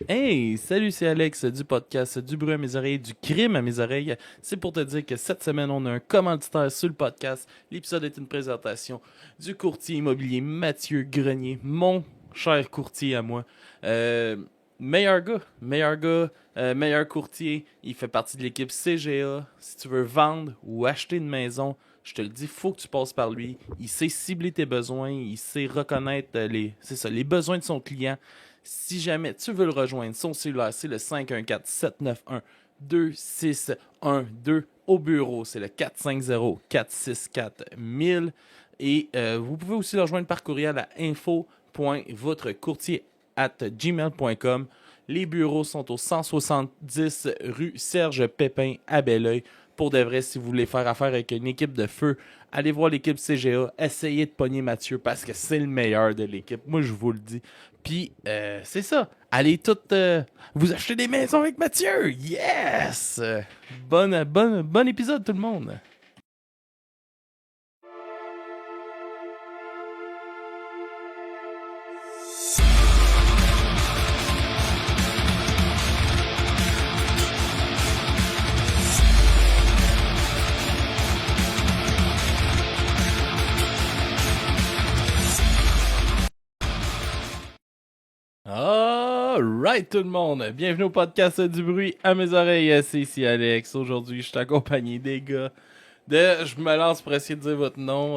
Hey, salut, c'est Alex du podcast Du bruit à mes oreilles, du crime à mes oreilles. C'est pour te dire que cette semaine, on a un commanditaire sur le podcast. L'épisode est une présentation du courtier immobilier Mathieu Grenier, mon cher courtier à moi. Euh, meilleur courtier. Il fait partie de l'équipe CGA. Si tu veux vendre ou acheter une maison, je te le dis, faut que tu passes par lui. Il sait cibler tes besoins, il sait reconnaître les besoins de son client. Si jamais tu veux le rejoindre, son cellulaire, c'est le 514-791-2612. Au bureau, c'est le 450-464-1000. Et vous pouvez aussi le rejoindre par courriel à info.votrecourtier@gmail.com. Les bureaux sont au 170 rue Serge Pépin à Belleuil. Pour de vrai, si vous voulez faire affaire avec une équipe de feu, allez voir l'équipe CGA. Essayez de pogner Mathieu parce que c'est le meilleur de l'équipe. Moi, je vous le dis. Puis, c'est ça. Allez toutes vous acheter des maisons avec Mathieu. Yes! Bon épisode, tout le monde. Alright tout le monde, bienvenue au podcast du bruit à mes oreilles, c'est ici Alex. Aujourd'hui je suis accompagné des gars je me lance pour essayer de dire votre nom,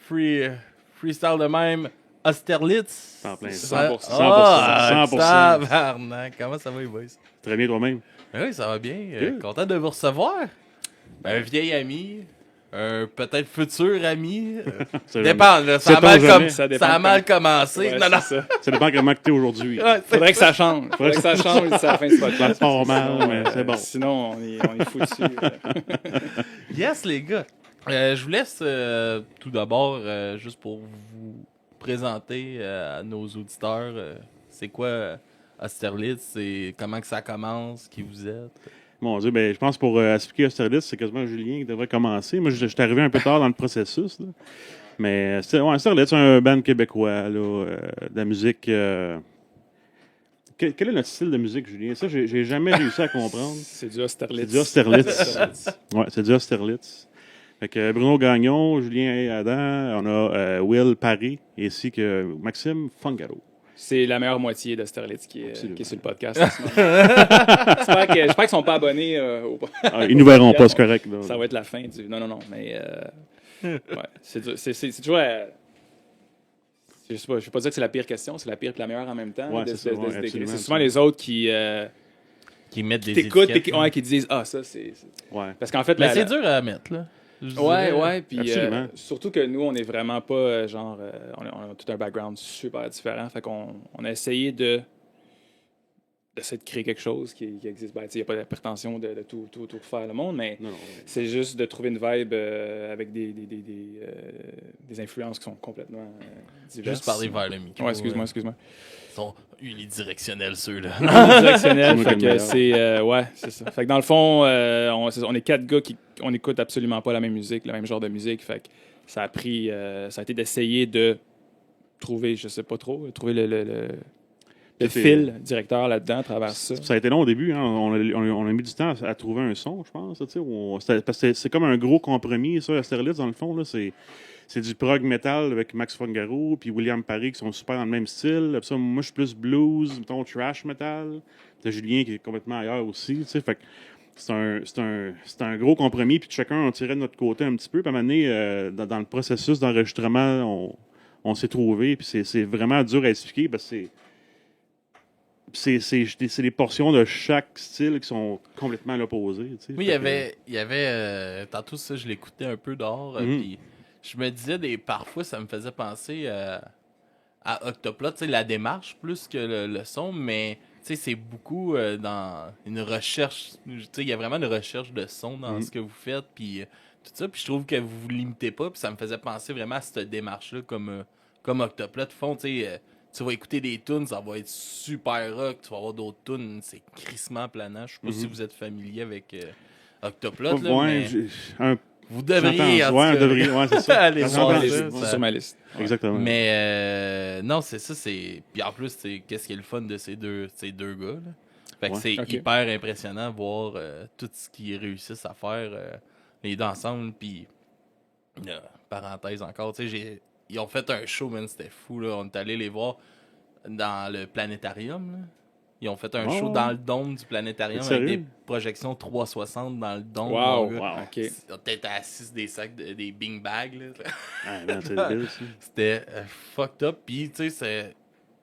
freestyle de même, Austerlitz. En plein 100%. 100%. Tabarnak, comment ça va les boys? Très bien toi-même. Oui, ça va bien, Good. content de vous recevoir. Un vieil ami, un peut-être futur ami, C'est dépend, là, ça, a Sait-on mal jamais. ça a mal commencé. Ouais, non, non. c'est ça. Ça dépend comment tu es aujourd'hui. Ouais, c'est- Faudrait que ça change. Faudrait que ça change d'ici à la fin du podcast. Ça part mal, Sinon, mais c'est bon. Sinon, on est foutu. Yes, les gars. Je vous laisse tout d'abord, juste pour vous présenter à nos auditeurs, c'est quoi Austerlitz, c'est comment que ça commence, qui vous êtes. Mon Dieu, ben, je pense pour expliquer Austerlitz, c'est quasiment Julien qui devrait commencer. Moi, je suis arrivé un peu tard dans le processus. Là. Mais Austerlitz, c'est un band québécois, là, de la musique. Quel est notre style de musique, Julien? Ça, j'ai jamais réussi à comprendre. C'est du Austerlitz. C'est du Austerlitz. Ouais, c'est du Austerlitz. Fait que Bruno Gagnon, Julien Adam, on a Will Paris, ainsi que Maxime Fangaro. C'est la meilleure moitié d'Austerlitz qui est sur le podcast. en ce moment. J'espère qu'ils sont pas abonnés au Ah, ils nous verront pas, c'est correct. Là. Ça va être la fin du... Non. Mais ouais, c'est toujours... Je sais pas, je vais pas dire que c'est la pire question, c'est la pire et la meilleure en même temps. Ouais, c'est ça, ouais, absolument, c'est souvent les autres qui Qui mettent des t'écoutent et étiquettes. qui disent « Ah, ça, c'est... » Ouais. Parce qu'en fait... Mais c'est dur à mettre, là. Je dirais. Ouais, puis Absolument. surtout que nous, on est vraiment pas on a tout un background super différent. Fait qu'on on a essayé d'essayer de créer quelque chose qui existe. Ben, il n'y a pas de prétention de tout refaire le monde, mais Non. c'est juste de trouver une vibe avec des influences qui sont complètement diverses. Juste parler vers le micro. Ouais, excuse-moi. Ils sont unidirectionnels, ceux-là. Directionnel. C'est moi Fait qui que aime c'est ça. Fait que dans le fond, on est 4 gars qui on écoute absolument pas la même musique, le même genre de musique. Fait que ça a été d'essayer de trouver, je sais pas trop, trouver le fil directeur là-dedans à travers ça. Ça a été long au début. Hein. On a mis du temps à trouver un son, je pense. Parce que c'est comme un gros compromis, ça, Austerlitz, dans le fond. Là, c'est du prog metal avec Max Fangaro puis William Parry qui sont super dans le même style. Après ça, moi, je suis plus blues, mettons, trash metal. T'as Julien qui est complètement ailleurs aussi. Fait que c'est un gros compromis. Puis chacun, on tirait de notre côté un petit peu. Puis à un moment donné, dans le processus d'enregistrement, on s'est trouvé. Puis c'est vraiment dur à expliquer parce que c'est des portions de chaque style qui sont complètement à l'opposé. Oui, il y avait tantôt ça, je l'écoutais un peu dehors, puis je me disais, parfois, ça me faisait penser à Octoplot, la démarche plus que le son, mais c'est beaucoup dans une recherche, il y a vraiment une recherche de son dans ce que vous faites, puis tout ça, puis je trouve que vous vous limitez pas, puis ça me faisait penser vraiment à cette démarche-là, comme Octoplot font, tu vas écouter des tunes, ça va être super rock. Tu vas avoir d'autres tunes, c'est crissement planant. Je sais pas si vous êtes familier avec Octoplot. Là, Ouais, mais... Vous devriez, en tout Ouais, cas. on devrait. Ouais, c'est ça. Allez J'entends voir parler. ça. C'est sur ma liste. Exactement. Mais non, c'est ça, c'est. Puis en plus, qu'est-ce qui est le fun de ces deux gars, là? Fait que Ouais. c'est Ok. hyper impressionnant de voir tout ce qu'ils réussissent à faire les deux ensemble. Puis, parenthèse encore, tu sais, ils ont fait un show, man, c'était fou, là. On est allé les voir dans le planétarium, là. Ils ont fait un show dans le dôme du planétarium C'est avec sérieux? des projections 360 dans le dôme. Wow. mon gars. OK. On était assis des sacs, des bing bags, là. Ah, man, c'est débile, ça. C'était fucked up. Puis, tu sais,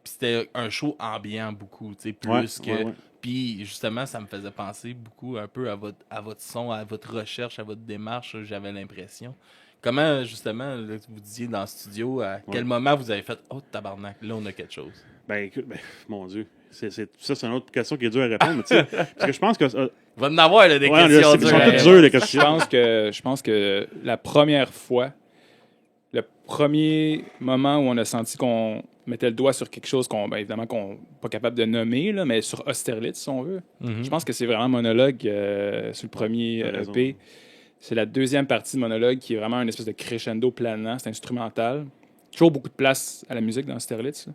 c'était un show ambiant beaucoup, tu sais, plus Ouais, que... ouais, ouais. Puis, justement, ça me faisait penser beaucoup un peu à votre son, à votre recherche, à votre démarche, j'avais l'impression. Comment, justement, là, vous disiez dans le studio, à quel moment vous avez fait « Oh, tabarnak, là, on a quelque chose. » Ben, écoute, mon Dieu. Ça, c'est une autre question qui est dure à répondre. Mais tu sais, parce que je pense que. Il va en avoir, là, des Ouais, questions c'est- dures. sont toutes Ouais. dures, les questions. Je pense que la première fois, le premier moment où on a senti qu'on mettait le doigt sur quelque chose qu'on, ben, évidemment, qu'on n'est pas capable de nommer, là, mais sur Austerlitz, si on veut. Mhm. Je pense que c'est vraiment Monologue sur le premier T'as raison. EP. C'est la deuxième partie de Monologue qui est vraiment une espèce de crescendo planant. C'est instrumental. Toujours beaucoup de place à la musique dans Austerlitz. Là.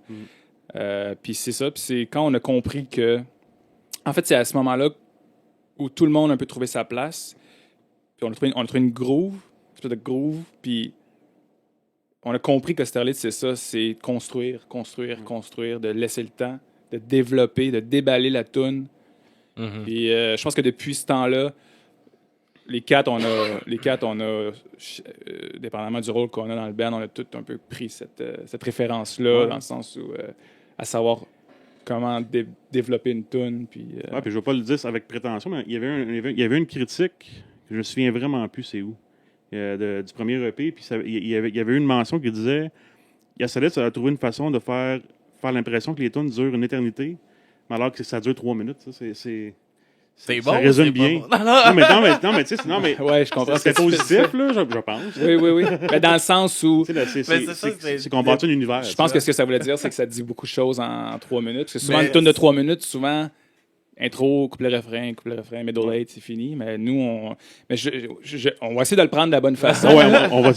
Puis c'est ça. Puis c'est quand on a compris que... En fait, c'est à ce moment-là où tout le monde a un peu trouvé sa place. Puis on a trouvé une groove, une espèce de groove. Puis on a compris qu'Austerlitz, c'est ça. C'est construire, de laisser le temps, de développer, de déballer la toune. Mhm. Puis je pense que depuis ce temps-là, les quatre, on a dépendamment du rôle qu'on a dans le band, on a tout un peu pris cette référence-là, Ouais. dans le sens où, à savoir comment développer une tune. Puis, Ouais, puis je ne vais pas le dire avec prétention, mais il y avait une critique, que je me souviens vraiment plus c'est où, du premier EP, puis il y avait une mention qui disait Austerlitz a trouvé une façon de faire l'impression que les tunes durent une éternité, mais alors que ça dure 3 minutes. Ça, C'est ça bon, résume c'est bien. pas bon. Non, mais tu sais, ouais, je comprends. c'est ce que tu positif, fais. là, je pense. Oui. Mais dans le sens où, Tu sais, là, Mais c'est ça, c'est qu'on bâtit un univers. je pense que ce que ça voulait dire, c'est que ça dit beaucoup de choses en 3 minutes. Parce que souvent, Mais une tune de 3 minutes, souvent, intro, couplet-refrain, middle eight, c'est fini. Mais nous, on va essayer de le prendre de la bonne façon. Ouais, on va Mais-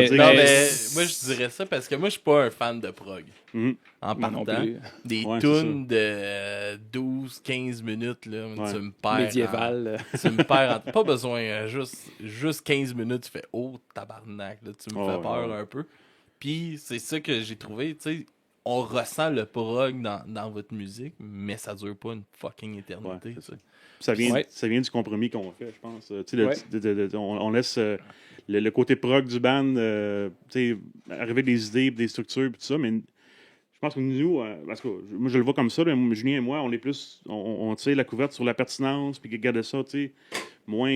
dire. Non, Mais- mais moi, je dirais ça parce que moi, je suis pas un fan de prog. Mhm. En Moi non partant, plus. des Ouais, c'est tunes de 12-15 minutes, là, Ouais. tu me perds. Médiéval. Tu me perds. Pas besoin, juste 15 minutes, tu fais « Oh, tabarnak! » là, tu me Oh, fais ouais, peur ouais. un peu. Puis c'est ça que j'ai trouvé, tu sais, on ressent le prog dans votre musique, mais ça dure pas une fucking éternité. Ouais, c'est tu sais. Ça vient du compromis qu'on fait, je pense. Tu sais, Ouais. on laisse le côté prog du band tu sais, arriver des idées, puis des structures, puis tout ça, mais je pense que nous, parce que moi je le vois comme ça, là, Julien et moi, on est plus, on tire la couverte sur la pertinence, puis regarde ça, tu sais, moins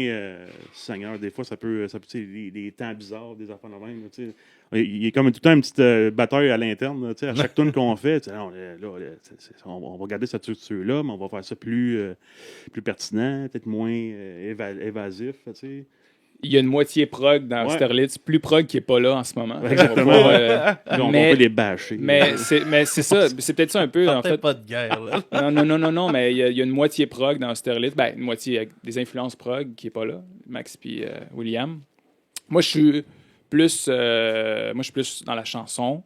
Seigneur, des fois ça peut tu sais, des temps bizarres, des affaires de même, là, tu sais. Il y a comme tout le temps une petite bataille à l'interne, là, tu sais, à chaque tune qu'on fait, tu sais, non, on va garder cette structure-là, mais on va faire ça plus pertinent, peut-être moins évasif, tu sais. Il y a une moitié prog dans Ouais. Austerlitz, plus prog qui n'est pas là en ce moment. Exactement. On va Puis on mais- peut les bâcher. mais c'est ça, c'est peut-être ça un peu, en Partait fait. pas de guerre, là. Non, mais il y a une moitié prog dans Austerlitz. Ben, une moitié avec des influences prog qui n'est pas là, Max puis William. Moi, je suis plus dans la chanson.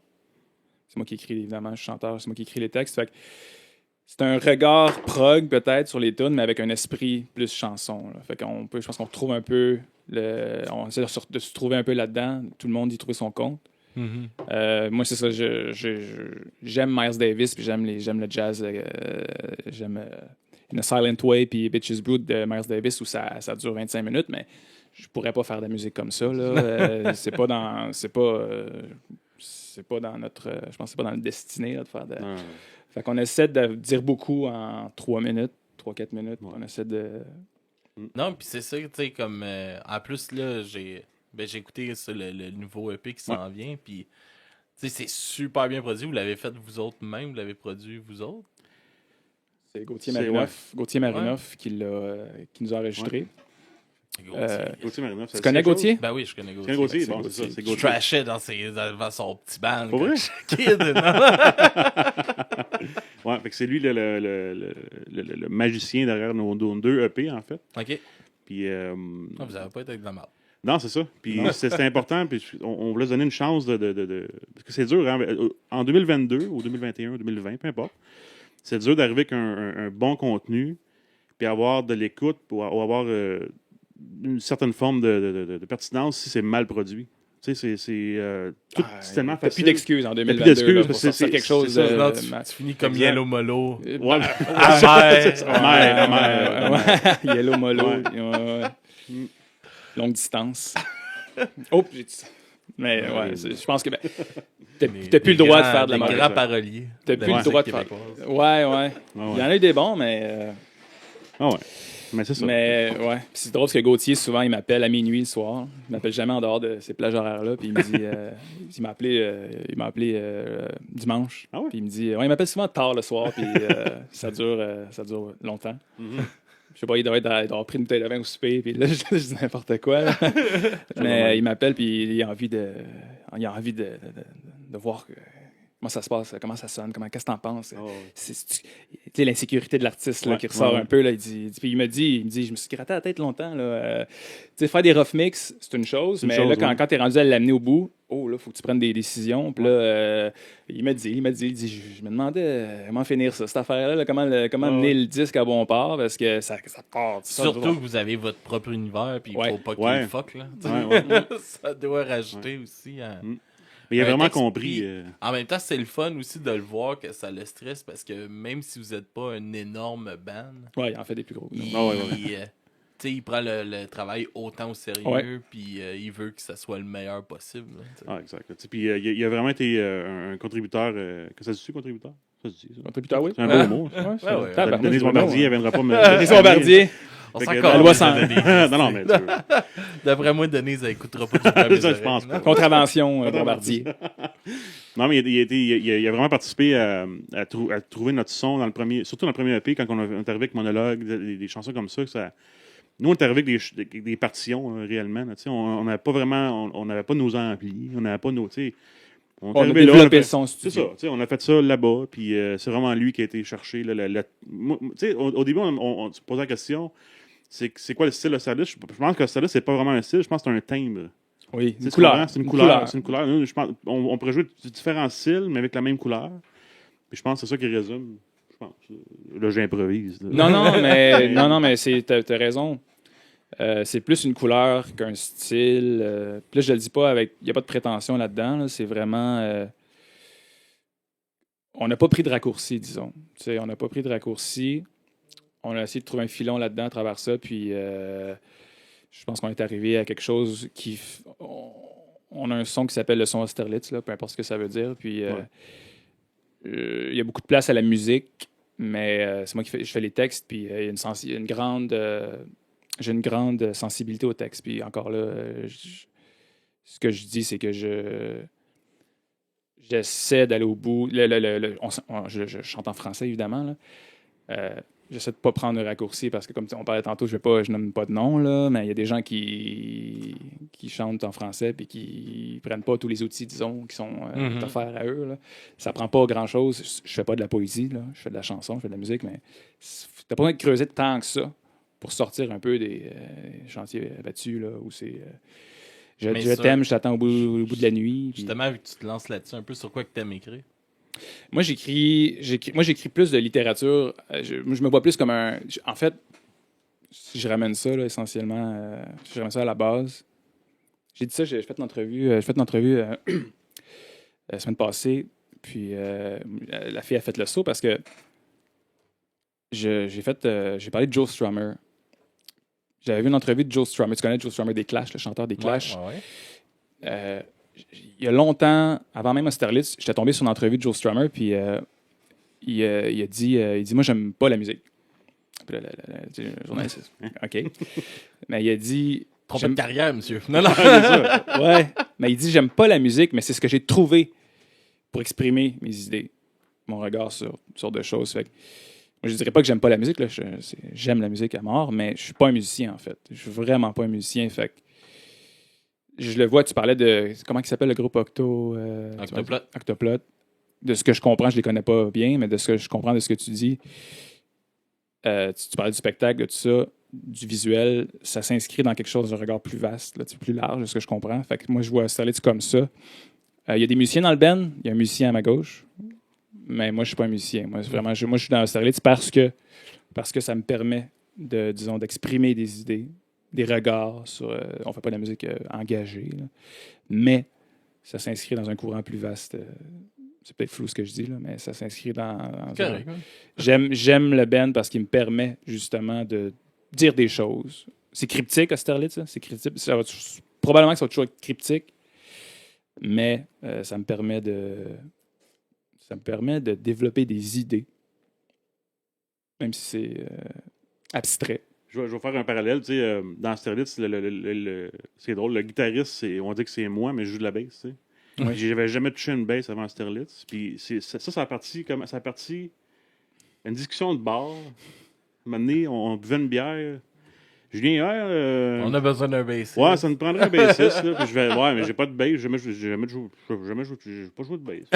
C'est moi qui écris, évidemment, je suis chanteur, c'est moi qui écris les textes. Fait que c'est un regard prog, peut-être, sur les tunes, mais avec un esprit plus chanson. Là. Fait qu'on peut, je pense qu'on retrouve un peu... on essaie de se trouver un peu là-dedans. Tout le monde y trouve son compte. Moi, c'est ça. J'aime Miles Davis, puis j'aime le jazz. J'aime In a Silent Way, puis Bitches Brood de Miles Davis, où ça dure 25 minutes, mais je pourrais pas faire de la musique comme ça. Là. C'est pas dans notre... je pense que c'est pas dans notre destinée là, de faire de... Non. Fait qu'on essaie de dire beaucoup en 3 minutes, 3-4 minutes. Ouais. On essaie de... Non, puis c'est ça, tu sais, comme... en plus, là, j'ai écouté ça, le nouveau EP qui s'en vient, puis... Tu sais, c'est super bien produit. Vous l'avez fait vous autres même, vous l'avez produit vous autres. C'est Gauthier C'est- Marinoff qui nous a enregistré. Gauthier Marinoff, Tu connais Gauthier? Ben oui, je connais C'est Gauthier. Gauthier, C'est bon, c'est ça, Gauthier. c'est Je Gauthier. trashais dans son petit band. Pour quand vrai? j'étais kid, non? Ouais, fait que c'est lui le magicien derrière nos deux EP, en fait. OK. Puis, Ah, vous avez pas été avec de la merde. Non, c'est ça. Puis c'était important. Puis on voulait se donner une chance parce que c'est dur. Hein? En 2022 ou 2021 ou 2020, peu importe, c'est dur d'arriver avec un bon contenu puis avoir de l'écoute pour avoir une certaine forme de pertinence si c'est mal produit. Tu sais, c'est tellement T'as facile. plus d'excuses en 2022 d'excuses, là, pour parce que sortir quelque chose. Sinon, tu finis comme Exact. Yellow Molo. Ouais, Amer. Yellow Molo. Ouais. Longue distance. Oh, j'ai dit ça. Mais ouais, je pense que t'as plus le droit de faire de la des mauvaise. grands paroliers. T'as de plus la le droit de musique faire. québécoise. Ouais. Il y en a eu des bons, mais. Ah ouais. Mais c'est ça. Mais ouais. Puis c'est drôle parce que Gauthier, souvent, il m'appelle à minuit le soir. Il m'appelle jamais en dehors de ces plages horaires-là. Puis il me dit. Il m'a appelé dimanche. Ah ouais? Puis il me dit. Ouais, il m'appelle souvent tard le soir. Puis ça dure longtemps. Mhm. Je sais pas, il doit avoir pris une bouteille de vin au souper, puis là, je dis n'importe quoi. Là. Mais il m'appelle, puis il a envie de voir comment ça se passe, comment ça sonne, qu'est-ce que t'en penses. Oh. Tu sais, l'insécurité de l'artiste là, qui ressort un peu. Là, puis il me dit, je me suis gratté la tête longtemps. Là, tu sais, faire des rough mix, c'est une chose, mais là, quand t'es rendu à l'amener au bout, là, faut que tu prennes des décisions. Puis là, il m'a dit, je me demandais comment finir ça, cette affaire-là, là, comment amener le disque à bon port, parce que ça part. Surtout que vous avez votre propre univers, puis il faut pas qu'il fuck. Là. Ça doit rajouter aussi. Mais il a vraiment texte, compris. En même temps, c'est le fun aussi de le voir que ça le stresse, parce que même si vous n'êtes pas un énorme band, ouais, il en fait des plus gros. Il prend le travail autant au sérieux, puis il veut que ça soit le meilleur possible. Là, exact. Puis il a vraiment été un contributeur. Que ça se dit, contributeur? Ça se dit, ça. Contributeur, oui. C'est un beau mot. Denise Bombardier, elle viendra pas me. Denise Bombardier. On s'en la loi sans... Non, mais d'après moi, Denise, elle écoutera pas du ça, je pense pas. Contravention, Bombardier. Non, mais il a vraiment participé à trouver notre son dans le premier, surtout dans le premier EP, quand on est arrivé avec Monologue, des chansons comme ça. Nous, on est arrivé avec des partitions, réellement. Là, on n'avait pas vraiment, on n'avait pas nos amplis, on n'avait pas nos, on a développé le son studio. C'est ça, on a fait ça là-bas, puis c'est vraiment lui qui a été chercher. Au début, on se posait la question, c'est quoi le style de Salis? Je pense que Salis, c'est pas vraiment un style, je pense que c'est un timbre. Oui, c'est une couleur. C'est une couleur. Nous, je pense, on pourrait jouer différents styles, mais avec la même couleur. Puis je pense que c'est ça qui résume. Je pense. Là, j'improvise. Là. Non, mais t'as raison. C'est plus une couleur qu'un style. Puis là, je le dis pas avec. Il n'y a pas de prétention là-dedans. Là. C'est vraiment. On n'a pas pris de raccourci, disons. On n'a pas pris de raccourci. On a essayé de trouver un filon là-dedans à travers ça. Puis je pense qu'on est arrivé à quelque chose qui. On a un son qui s'appelle le son Austerlitz, là, peu importe ce que ça veut dire. Puis il y a beaucoup de place à la musique, mais c'est moi je fais les textes. Puis il y a une grande. J'ai une grande sensibilité au texte. Puis encore là, ce que je dis, c'est que j'essaie d'aller au bout. Je chante en français, évidemment. Là. J'essaie de ne pas prendre de raccourci parce que, comme on parlait tantôt, je nomme pas de nom, là, mais il y a des gens qui chantent en français et qui ne prennent pas tous les outils, disons, qui sont offerts à eux. Là. Ça ne prend pas grand-chose. Je fais pas de la poésie, là. Je fais de la chanson, je fais de la musique, mais tu n'as pas besoin de creuser tant que ça pour sortir un peu des chantiers battus, là, où c'est... je t'aime, je t'attends au bout de la nuit. Justement, vu que tu te lances là-dessus, un peu sur quoi que tu aimes écrire? Moi, j'écris plus de littérature. Je me vois plus comme un... En fait, si je ramène ça, là, essentiellement, si je ramène ça à la base, j'ai dit ça, j'ai fait une entrevue la semaine passée, puis la fille a fait le saut parce que j'ai parlé de Joe Strummer. J'avais vu une entrevue de Joe Strummer. Tu connais Joe Strummer des Clash, le chanteur des Clash? Ouais. Il y a longtemps, avant même Austerlitz, j'étais tombé sur une entrevue de Joe Strummer, puis il a dit moi, j'aime pas la musique. Puis là, le journaliste, OK. Mais il a dit... Trompé de carrière, monsieur. Non. Ouais, mais il dit j'aime pas la musique, mais c'est ce que j'ai trouvé pour exprimer mes idées, mon regard sur toutes sortes de choses. Fait que, moi, je dirais pas que j'aime pas la musique, là. J'aime la musique à mort, mais je suis pas un musicien, en fait. Je suis vraiment pas un musicien, fait que je le vois, tu parlais de... Comment il s'appelle le groupe Octoplot. Octoplot. De ce que je comprends, je les connais pas bien, mais de ce que je comprends de ce que tu dis, tu parlais du spectacle, de tout ça. du visuel, ça s'inscrit dans quelque chose d'un regard plus vaste, là, plus large, de ce que je comprends. Fait que moi, je vois Austerlitz comme ça. Il y a des musiciens dans le band, il y a un musicien à ma gauche, mais moi, je suis pas un musicien. Moi, vraiment, je suis dans Austerlitz parce que ça me permet disons, d'exprimer des idées, des regards sur... on fait pas de la musique engagée, là, mais ça s'inscrit dans un courant plus vaste. C'est peut-être flou ce que je dis, là, mais ça s'inscrit dans Correct. J'aime le band parce qu'il me permet justement de dire des choses. C'est cryptique, Austerlitz, ça. C'est cryptique. Probablement que ça va toujours être cryptique, mais ça me permet de développer des idées, même si c'est abstrait. Je vais faire un parallèle. Tu sais, dans Austerlitz, c'est drôle, le guitariste, on dit que c'est moi, mais je joue de la bass. Tu sais. Oui. J'avais jamais touché une bass avant Austerlitz. Puis ça a parti une discussion de bar. Un moment donné, on buvait une bière. Julien, On a besoin d'un bassiste. ouais, ça nous prendrait un bassiste. Là. Puis ouais, mais j'ai pas de bass. J'ai pas joué de bass.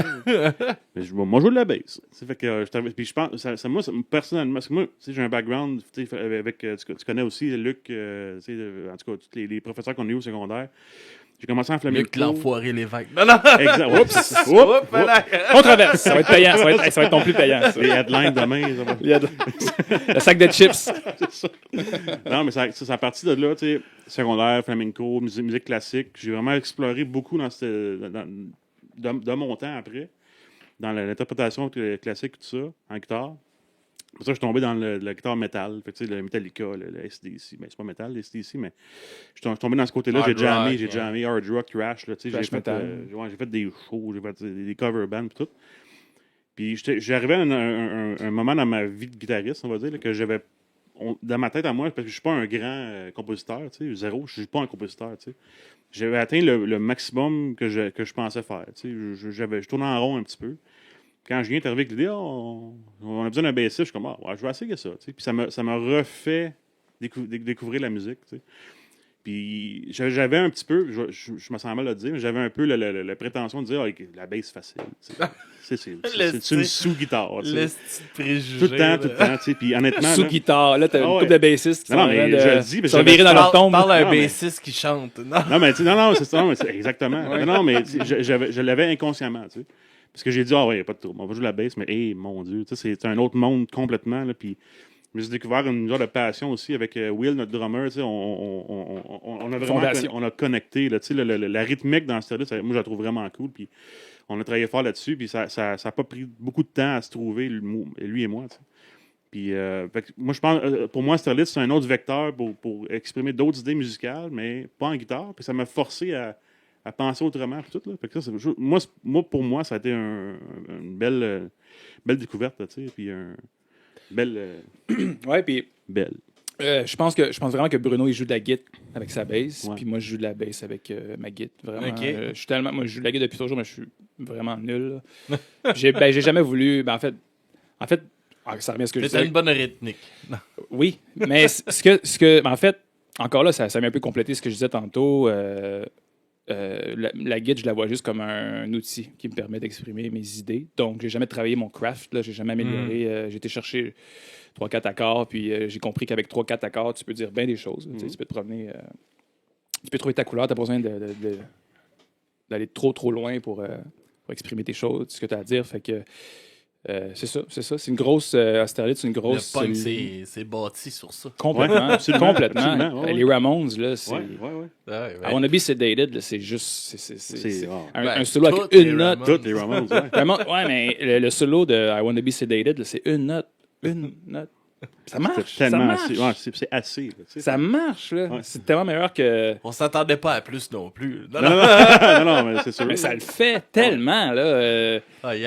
Mais moi, je joue de la bass. Fait que, puis je pense, moi, personnellement, parce que moi, j'ai un background avec, tu connais aussi Luc, en tout cas, tous les professeurs qu'on a eu au secondaire. J'ai commencé en flamenco. Luc l'enfoiré l'évêque. Non, non! Exact. Oups! Oups, voilà. Controverse! Ça va être payant. Ça va être ton plus payant. Ça. Les headlines demain. Ça va... Le sac de chips. C'est ça. Non, mais ça a parti de là, tu sais, secondaire, flamenco, musique classique. J'ai vraiment exploré beaucoup de mon temps après, dans l'interprétation classique, tout ça, en guitare. Pour ça, je suis tombé dans la guitare métal, fait que, le Metallica, le SDC. Ben, c'est pas métal, le SDC, mais je suis tombé dans ce côté-là. J'ai jammé hard rock, thrash. Là, Thrash metal. J'ai fait des shows, j'ai fait des cover bands, tout. Puis j'arrivais à un moment dans ma vie de guitariste, on va dire, là, que j'avais dans ma tête à moi, parce que je suis pas un grand compositeur, tu sais, zéro, je suis pas un compositeur, tu sais. J'avais atteint le maximum que je pensais faire, tu sais. Je tournais en rond un petit peu. Quand je viens d'arriver avec l'idée, on a besoin d'un bassiste, je suis comme, ouais, je vais essayer ça, tu sais. Puis ça m'a refait découvrir la musique, tu sais. Puis j'avais un petit peu, je me sens mal à le dire, mais j'avais un peu la prétention de dire, la bass facile. C'est une sous-guitare. Le petit préjugé. Tout le temps, tu sais. Puis honnêtement. Sous-guitare, là, t'as une couple de bassistes qui non, mais je le dis, sont virés dans leur tombe. Parle à un bassiste qui chante. Non, mais c'est ça, exactement. Ouais. Non, mais je l'avais inconsciemment, tu sais. Parce que j'ai dit, ouais, pas de trouble, on va jouer la bass, mais mon Dieu, tu sais, c'est un autre monde complètement, là, puis je me suis découvert une genre de passion aussi avec Will, notre drummer. On a vraiment on a connecté. Là, la rythmique dans ce style-là, moi, je la trouve vraiment cool. Puis on a travaillé fort là-dessus. Puis ça n'a pas pris beaucoup de temps à se trouver, lui et moi. T'sais. Puis moi, je pense, pour moi, Austerlitz, c'est un autre vecteur pour exprimer d'autres idées musicales, mais pas en guitare. Puis ça m'a forcé à penser autrement. Puis tout, là. Fait que ça, pour moi, ça a été une belle découverte. Là, puis belle. Ouais, puis. Belle. Je pense vraiment que Bruno, il joue de la guitare avec sa bass, ouais. Puis moi, je joue de la bass avec ma guitare. Vraiment. Okay. Moi, je joue de la guitare depuis toujours, mais je suis vraiment nul. J'ai jamais voulu. En fait, ça revient à ce que je disais. C'est une bonne rythmique. Oui, mais en fait, encore là, ça m'a un peu complété ce que je disais tantôt. La guide, je la vois juste comme un outil qui me permet d'exprimer mes idées. Donc, j'ai jamais travaillé mon craft, là, j'ai jamais amélioré. J'ai été chercher 3-4 accords, puis j'ai compris qu'avec 3-4 accords, tu peux dire bien des choses. Tu peux te promener, tu peux trouver ta couleur, tu n'as pas besoin d'aller trop loin pour exprimer tes choses, ce que tu as à dire. Fait que c'est ça. C'est une grosse Austerlitz, c'est une grosse. Le punk, c'est bâti sur ça. Complètement. Ouais, complètement. Ouais, les Ramones, là, c'est. Ouais. I Wanna Be Sedated, là, c'est juste. C'est un solo avec toutes une les note. Toutes les Ramones, Ouais, mais le solo de I Wanna Be Sedated, là, c'est une note. Une note. Ça marche. C'est tellement ça marche. c'est assez. Là, ça marche, là. Ouais. C'est tellement meilleur que. On s'attendait pas à plus non plus. Non, mais c'est sûr. Mais ça le fait tellement, là. Il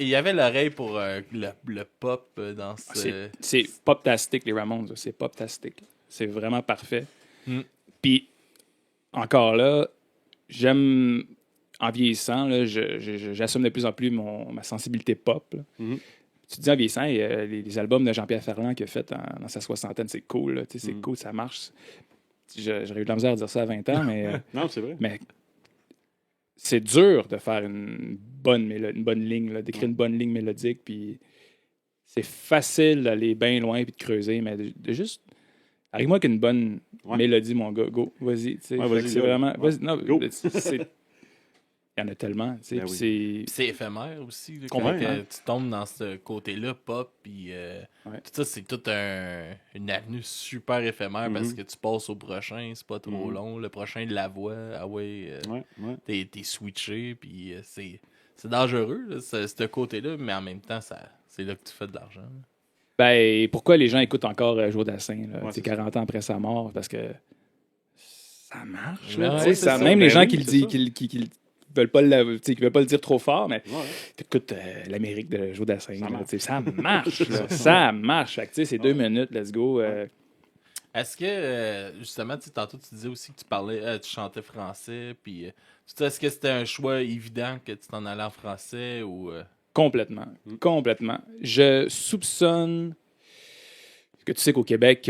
y avait l'oreille pour le pop dans ce. C'est pop-tastic, les Ramones. C'est pop-tastic. C'est vraiment parfait. Puis, encore là, j'aime. En vieillissant, là, j'assume de plus en plus ma sensibilité pop. Tu te dis en vieillissant, les albums de Jean-Pierre Ferland qu'il a fait dans sa soixantaine, c'est cool. Là, c'est cool, ça marche. J'aurais eu de la misère à dire ça à 20 ans, mais... non, c'est vrai. Mais c'est dur de faire une bonne ligne, là, d'écrire une bonne ligne mélodique, puis c'est facile d'aller bien loin puis de creuser, mais de juste Arrive-moi qu'une bonne Ouais. mélodie, mon gars. Go, vas-y. Tu sais. Ouais, Fait vas-y, que c'est go. vraiment. Ouais. Vas-y, non, Go. il y en a tellement. Tu sais, Ben puis oui. c'est. Puis c'est éphémère aussi. Là, quand Complètement. tu tombes dans ce côté-là, pop, puis Ouais. tout ça, c'est toute une avenue super éphémère parce que tu passes au prochain, c'est pas trop long. Le prochain de la voix, ah ouais, Ouais. t'es switché, puis c'est dangereux, là, ce côté-là, mais en même temps, c'est là que tu fais de l'argent. Là. Ben, pourquoi les gens écoutent encore Joe Dassin, là, Ouais, tu sais, c'est 40 ans après sa mort? Parce que ça marche. Là, Ouais, tu sais, c'est ça, ça. même les Ben gens oui, qui le c'est disent, ça. qui veulent pas tu sais, qui veulent pas le dire trop fort, mais Ouais. écoute l'Amérique de Joe Dassin. Ça là, marche. tu sais, ça marche. là, ça marche. Fait que, tu sais, c'est 2 minutes, let's go. Est-ce que, justement, tu sais, tantôt tu disais aussi que tu parlais, tu chantais français, puis est-ce que c'était un choix évident que tu t'en allais en français ou. Complètement. Complètement. Je soupçonne que tu sais qu'au Québec,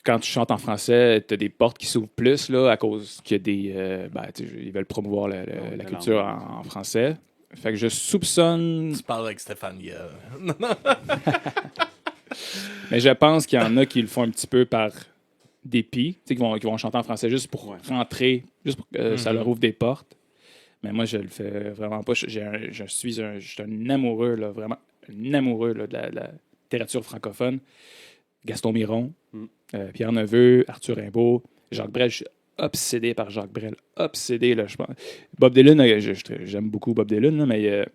quand tu chantes en français, tu as des portes qui s'ouvrent plus là, à cause qu'il y a des. Tu sais, ils veulent promouvoir la la culture langue. en français. Fait que je soupçonne. Tu parles avec Stéphania. Mais je pense qu'il y en a qui le font un petit peu par dépit, tu sais, qui vont chanter en français juste pour Ouais. rentrer, juste pour que ça leur ouvre des portes. Mais moi, je le fais vraiment pas. Je suis un amoureux, là, vraiment, un amoureux là, de la littérature francophone. Gaston Miron, Pierre Neveu, Arthur Rimbaud, Jacques Brel. Je suis obsédé par Jacques Brel. Obsédé, là, je pense. Bob Dylan, j'aime beaucoup Bob Dylan, là, mais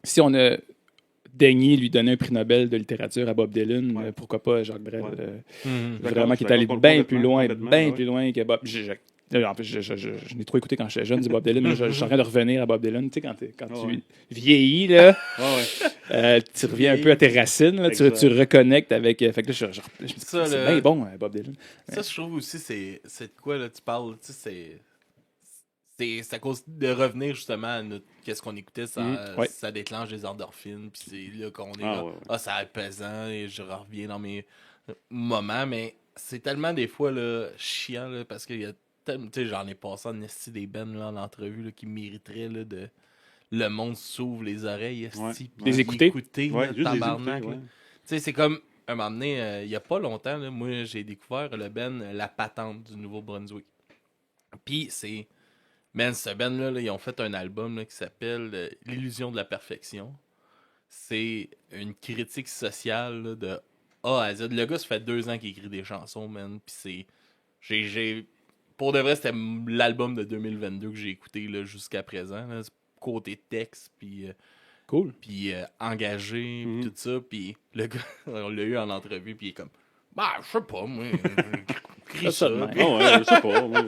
si on a daigné lui donner un prix Nobel de littérature à Bob Dylan, Ouais. pourquoi pas Jacques Brel? Ouais. Vraiment, D'accord, qui est je allé suis d'accord, bien plus complètement, loin, complètement, bien ouais. plus loin que Bob. En plus, je n'ai trop écouté quand j'étais jeune du Bob Dylan, mais je suis en train de revenir à Bob Dylan. Tu sais, quand Ouais. tu vieillis, là, Ouais. tu reviens un peu à tes racines, là, tu Exact. reconnectes avec. Fait que là, je me dis, Ça, c'est là- bien bon, Bob Dylan. Ça, je trouve aussi, c'est de quoi là, tu parles, tu sais, c'est à cause de revenir justement à qu'est-ce qu'on écoutait, Ouais. ça déclenche des endorphines, puis c'est là qu'on est Ah, là, ouais. ça a l'air pesant, et je reviens dans mes moments, mais c'est tellement des fois là, chiant, là, parce qu'il y a tellement, tu sais, j'en ai passé en esti des bennes là, en entrevue là, qui mériteraient là, de le monde s'ouvre les oreilles, esti, Ouais. puis Les écouter. Ouais, là, juste les tabarnak, écouter, là. ouais. Tu sais, c'est comme, un moment donné, il n'y a pas longtemps, là, moi, j'ai découvert le Ben La Patente du Nouveau-Brunswick. Puis, c'est... Man, ce Ben-là, là, ils ont fait un album là, qui s'appelle L'illusion de la perfection. C'est une critique sociale là, de A à Z. Le gars, ça fait 2 ans qu'il écrit des chansons, man. Puis c'est... Pour de vrai, c'était l'album de 2022 que j'ai écouté là, jusqu'à présent. Là. Côté texte, puis... Cool. puis engagé, puis tout ça. Puis le gars, on l'a eu en entrevue, puis il est comme, bah, je sais pas, moi, j'écris ça. de même. Puis, Ah ouais, je sais pas. moi.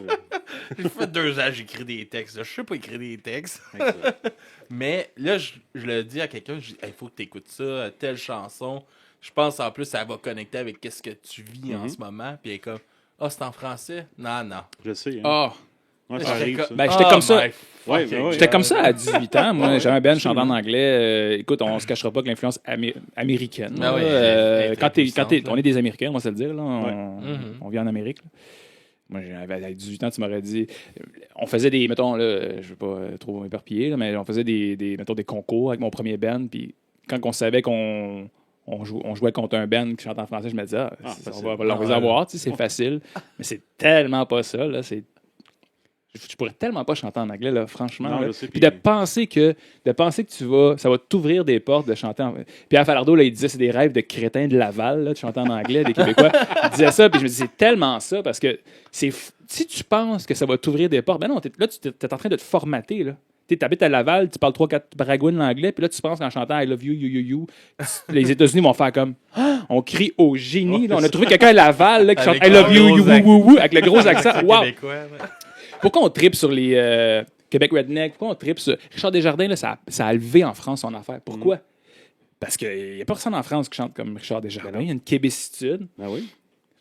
j'ai fait 2 ans, j'écris des textes. Je sais pas écrire des textes. Exact. Mais là, je le dis à quelqu'un, je dis, il faut que tu écoutes ça, telle chanson. Je pense en plus, ça va connecter avec qu'est-ce que tu vis en ce moment. Puis il est comme, ah, c'est en français? Non, non. Je sais. Hein. Ah! Ouais, J'étais ça arrive, comme- ça. Ben, j'étais comme ça. my Ouais, fucking ben ouais. J'étais God. comme ça à 18 ans. Moi, Ouais, j'avais un band chantant absolument. en anglais. Écoute, on se cachera pas que l'influence américaine. Ben là, oui, elle est quand très quand puissante, là. on est des Américains, on va se le dire. Là, Mhm. on vit en Amérique. Là. Moi, à 18 ans, tu m'aurais dit. On faisait des. Mettons, là, je veux pas trop m'éparpiller, là, mais on faisait mettons, des concours avec mon premier band. Puis quand on savait qu'on jouait contre un band qui chante en français, je me disais, facile. on va les avoir, tu sais, c'est facile. Mais c'est tellement pas ça. Là, je pourrais tellement pas chanter en anglais, là, franchement. Non, là. je sais, Puis puis- de penser que ça va t'ouvrir des portes de chanter en... Pierre Falardeau, là, il disait c'est des rêves de crétins de Laval, là, de chanter en anglais, des Québécois. Il disait ça, puis je me dis c'est tellement ça, parce que si tu penses que ça va t'ouvrir des portes, ben non, là, tu es en train de te formater, là. Tu habites à Laval, tu parles 3-4 baragouines l'anglais, puis là, tu penses qu'en chantant I love you, you, you, you, les États-Unis vont faire comme ah, on crie au génie. Là. On a trouvé quelqu'un à Laval là, qui chante Avec I love un you, gros you, accent. woo, woo, avec le gros accent. Wow! Québécois, là. Pourquoi on tripe sur les Québec Redneck? Pourquoi on tripe sur... Richard Desjardins, là, ça a levé en France son affaire. Pourquoi? Parce qu'il n'y a personne en France qui chante comme Richard Desjardins. Il y a une québécitude. Ah oui?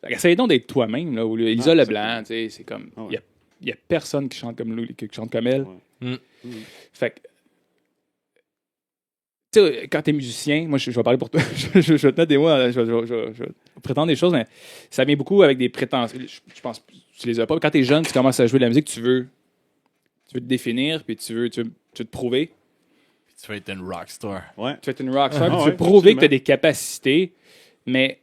Essaye donc d'être toi-même. Là, ou Elisa Ah, Leblanc, tu sais, c'est comme... Ah ouais. Il n'y a personne qui chante comme lui, qui chante comme elle. Ouais. Fait que... Tu sais, quand t'es musicien, moi, je vais parler pour toi. je vais te mettre des mots, je vais prétendre des choses, mais ça vient beaucoup avec des prétentions. Je pense que tu les as pas. Quand t'es jeune, tu commences à jouer de la musique, tu veux te définir, puis tu veux te prouver. Puis tu vas être une rockstar. Ouais. Tu veux être une rockstar, puis tu ouais, veux prouver que tu as absolument. des capacités, mais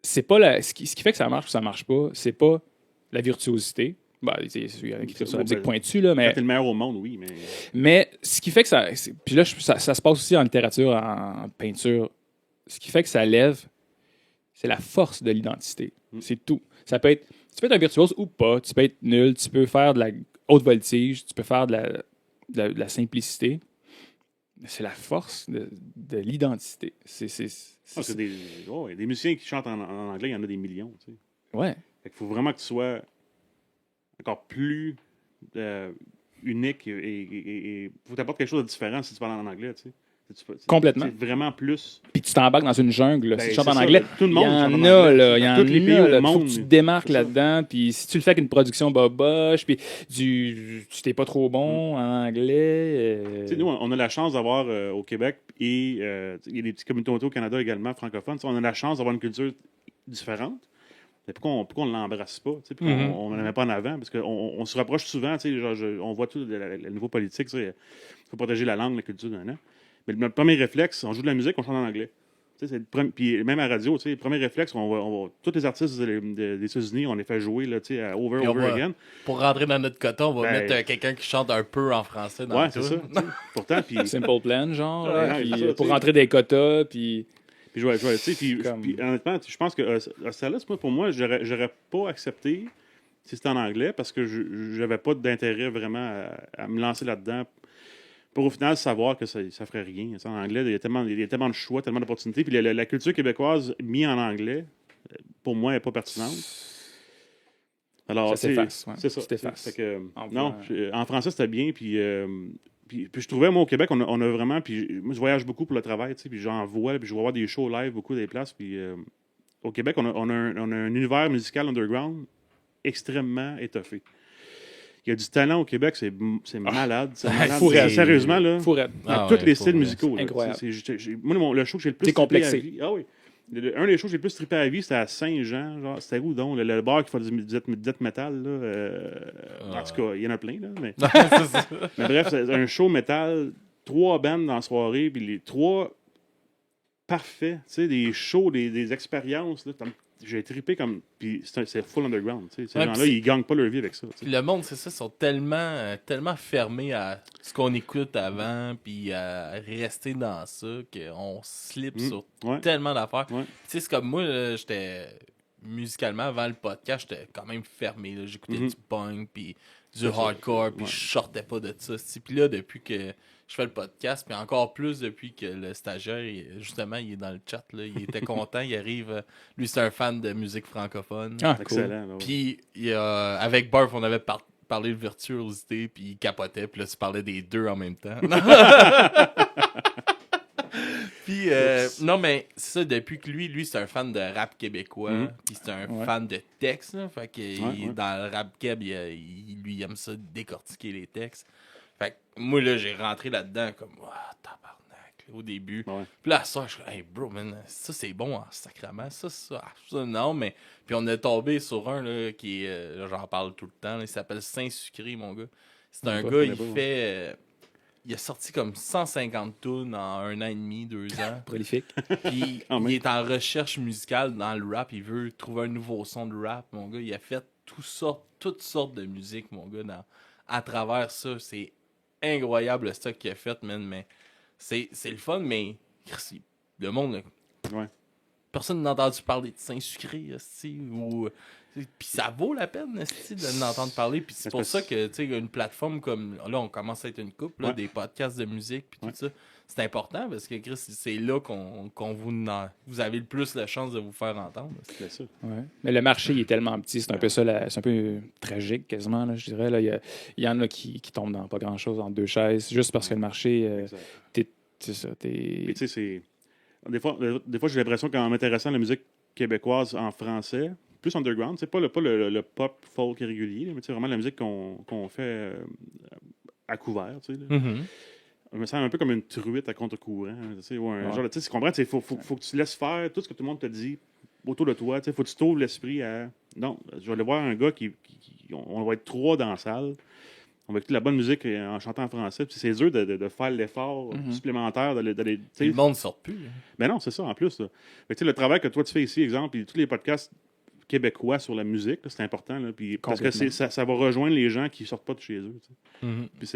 c'est pas ce qui fait que ça marche ou ça marche pas, c'est pas la virtuosité. Bah, il y a qui sur la musique pointue, là, mais. Quand t'es le meilleur au monde, oui, mais. Mais ce qui fait que ça. Puis là, ça se passe aussi en littérature, en peinture. Ce qui fait que ça lève, c'est la force de l'identité. C'est tout. Ça peut être. Tu peux être un virtuose ou pas. Tu peux être nul. Tu peux faire de la haute voltige. Tu peux faire de la simplicité. C'est la force de l'identité. C'est des musiciens qui chantent en anglais, il y en a des millions. Tu sais. Ouais. Fait qu'il faut vraiment que tu sois encore plus unique et faut t'apporter quelque chose de différent si tu parles en anglais. Tu sais. Complètement. C'est vraiment plus. Puis tu t'embarques dans une jungle. Là. Ben, si tu chantes en ça, anglais, tout le monde il y chante en en a, anglais. là. Il y en Dans tous les pays a, au là. monde, Faut que tu te démarques c'est ça. là-dedans. Puis si tu le fais avec une production boboche, puis tu t'es pas trop bon en anglais. Tu sais, nous, on a la chance d'avoir au Québec et il y a des petites communautés au Canada également francophones. On a la chance d'avoir une culture différente. Mais pourquoi on ne l'embrasse pas? Pourquoi on ne la met pas en avant? Parce qu'on se rapproche souvent, on voit tout le niveau politique. Il faut protéger la langue, la culture. Mais le premier réflexe, on joue de la musique, on chante en anglais. Puis même à la radio, le premier réflexe, tous les artistes des États-Unis, on les fait jouer là, à over again. Pour rentrer dans notre coton, on va Ben, mettre quelqu'un qui chante un peu en français dans c'est ça. Pourtant, puis Simple Plan, genre. Ouais, puis, c'est ça, pour t'sais. rentrer des quotas, puis. Puis je vois, Comme- puis honnêtement, je pense que celle-là, pour moi, j'aurais pas accepté si c'était en anglais parce que j'avais pas d'intérêt vraiment à me lancer là-dedans. Pour au final savoir que ça ferait rien. En anglais, il y a tellement de choix, tellement d'opportunités. Puis la culture québécoise mise en anglais, pour moi, n'est pas pertinente. Alors, Ça s'efface, ouais. c'est ça. Ça s'efface. Fait que, En non, voix. en français, c'était bien. Puis je trouvais, moi, au Québec, on a vraiment. Puis moi, je voyage beaucoup pour le travail, puis j'en vois, puis je vais voir des shows live, beaucoup des places. Puis au Québec, on a un univers musical underground extrêmement étoffé. Il y a du talent au Québec, c'est malade. C'est malade. Fourette. Sérieusement, là. Fourette. Dans tous les styles musicaux. Là. Incroyable. Moi, le show que j'ai le plus Décomplexé. trippé à vie. Ah oui. Un des shows que j'ai le plus trippé à vie, c'était à Saint-Jean. Genre, c'était où donc? Le bar qui fait du death metal. Là, en tout cas, il y en a plein. Là, mais bref, c'est un show metal, 3 bandes dans la soirée, puis les 3 parfaits. Tu sais, des shows, des expériences. Là, j'ai trippé comme. Puis c'est full underground. Tu sais. Ces gens-là, ils gagnent pas leur vie avec ça. Tu sais. Le monde, c'est ça, sont tellement fermés à ce qu'on écoute avant, puis à rester dans ça, qu'on slip sur Ouais. tellement d'affaires. Ouais. Tu sais, c'est comme moi, là, j'étais musicalement, avant le podcast, j'étais quand même fermé. Là. J'écoutais du punk, puis du hardcore, puis je sortais pas de ça. Puis là, depuis que je fais le podcast, puis encore plus depuis que le stagiaire, justement, il est dans le chat, là, il était content, il arrive, lui c'est un fan de musique francophone. Ah, C'est cool. excellent. Là, ouais. Puis avec Barf, on avait parlé de virtuosité, puis il capotait, puis là tu parlais des deux en même temps. Puis non, mais c'est ça, depuis que lui c'est un fan de rap québécois, puis c'est un fan de textes, là, fait que dans le rap keb, lui aime ça décortiquer les textes. Fait que moi là j'ai rentré là-dedans comme tabarnak au début. Ouais. Puis là ça je suis hey bro man, ça c'est bon en sacrament, ça non, mais puis on est tombé sur un là qui est là, j'en parle tout le temps, là, il s'appelle Saint-Sucré mon gars. C'est un gars, il fait il a sorti comme 150 tunes en 1 an et demi, 2 ans. Prolifique. Puis il est en recherche musicale dans le rap. Il veut trouver un nouveau son de rap, mon gars. Il a fait toutes sortes de musique, mon gars, à travers ça. C'est incroyable le stock qu'il a fait, man. Mais c'est le fun, mais le monde... Ouais. Personne n'a entendu parler de Saint-Sucré, ou... Puis ça vaut la peine, de l'entendre parler. Puis c'est pour ça que, tu sais, une plateforme comme... Là, on commence à être une couple, là, des podcasts de musique, puis tout ça. C'est important parce que, Chris, c'est là qu'on vous avez le plus la chance de vous faire entendre. C'est ça. Ouais. Mais le marché il est tellement petit, c'est un peu ça, c'est un peu tragique quasiment, là, je dirais. Là. Il y en a qui tombent dans pas grand-chose, en 2 chaises, juste parce que le marché, c'est ça, Puis, tu sais, c'est... Des fois j'ai l'impression qu'en m'intéressant à la musique québécoise en français, plus underground, c'est pas le pop folk régulier, mais c'est vraiment la musique qu'on fait à couvert, tu sais. Là. Je me sens un peu comme une truite à contre-courant, tu sais, ou un genre, tu sais, tu comprends, il faut que tu laisses faire tout ce que tout le monde te dit autour de toi, tu sais, faut que tu t'ouvres l'esprit à... Non, je vais aller voir un gars on va être 3 dans la salle, On va écouter de la bonne musique en chantant en français. Puis c'est dur de faire l'effort supplémentaire d'aller. Le monde ne sort plus. Ben non, c'est ça, en plus. Là. Fait que, le travail que toi, tu fais ici, exemple, puis tous les podcasts québécois sur la musique, là, c'est important. Là, puis, parce que ça va rejoindre les gens qui ne sortent pas de chez eux. Puis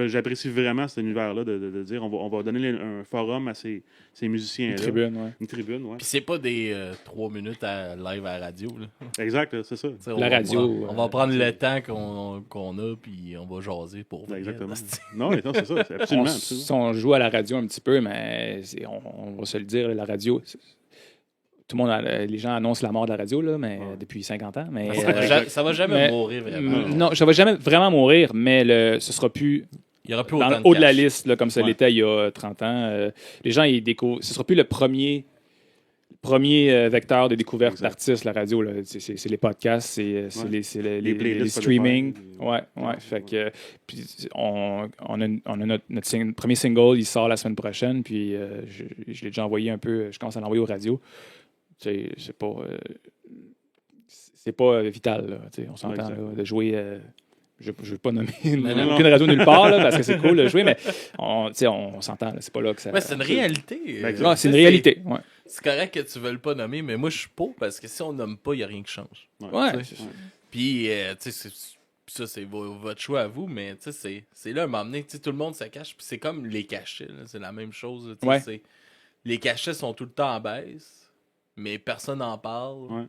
j'apprécie vraiment cet univers-là de dire on va donner un forum à ces musiciens-là. Une tribune, ouais. Puis c'est pas des 3 minutes live à la radio. Là. Exact, là, c'est ça. La radio. On va prendre le temps qu'on a, puis on va jaser pour vous. Exactement. Non, c'est ça. C'est absolument. On joue à la radio un petit peu, mais on va se le dire, la radio... Tout le monde, les gens annoncent la mort de la radio, là, mais depuis 50 ans. Mais, ça va jamais mourir vraiment. Non, ça va jamais vraiment mourir, mais ce sera plus. Il y aura plus dans le haut de la liste, là, comme ça l'était il y a 30 ans. Les gens, ils découvrent. Ce sera plus le premier vecteur de découverte d'artistes, la radio. Là. C'est les podcasts, c'est les streaming. Ouais. Fait que, puis on a notre premier single, il sort la semaine prochaine, puis je l'ai déjà envoyé un peu. Je commence à l'envoyer aux radios. C'est pas vital, là, on s'entend là, de jouer. Je ne veux pas nommer aucune radio nulle part là, parce que c'est cool de jouer, mais on s'entend. Là, c'est pas là que ça. Ouais, c'est une réalité. C'est une réalité. Ouais. C'est correct que tu ne veuilles pas nommer, mais moi je suis pour parce que si on nomme pas, il n'y a rien qui change. Ouais. Puis, ça, c'est votre choix à vous, mais c'est là, à un moment donné, tout le monde se cache. Puis c'est comme les cachets, là, c'est la même chose. Les cachets sont tout le temps en baisse. Mais personne n'en parle.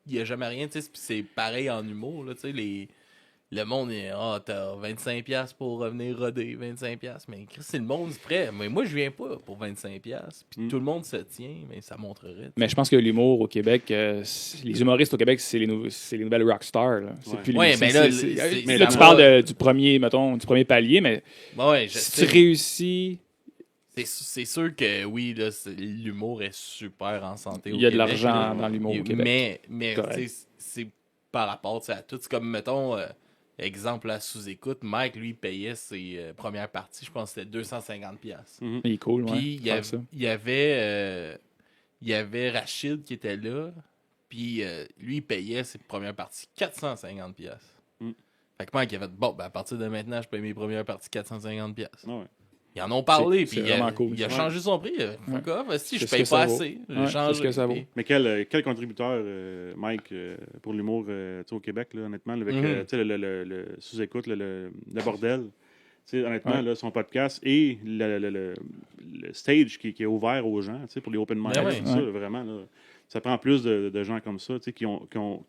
Il n'y a jamais rien. Puis c'est pareil en humour. Là, le monde est t'as 25$ pour revenir roder. 25$. Mais c'est le monde prêt. Mais moi, je viens pas pour 25$. Puis tout le monde se tient, mais ça montrerait. Mais je pense que l'humour au Québec, les humoristes au Québec, c'est les nouvelles rockstars. C'est plus mais là, tu parles du premier palier, mais si tu réussis. C'est sûr que oui, là, l'humour est super en santé au Québec. Il y a de l'argent dans l'humour au Québec. Mais c'est par rapport à tout. C'est comme, mettons, exemple à sous-écoute, Mike, lui, payait ses premières parties, je pense que c'était 250$. Il est cool, puis il y avait Rachid qui était là, puis lui, il payait ses premières parties 450$. Fait que Mike, il avait dit, bon, à partir de maintenant, je paye mes premières parties 450$. Ils en ont parlé, puis il a changé son prix. Fuck off, si je paye pas assez, je change. Que ça vaut. Mais quel contributeur, Mike, pour l'humour au Québec, là, honnêtement, avec le sous-écoute, le bordel. Honnêtement, là, son podcast et le stage qui est ouvert aux gens pour les open mic. Vraiment, là, ça prend plus de gens comme ça qui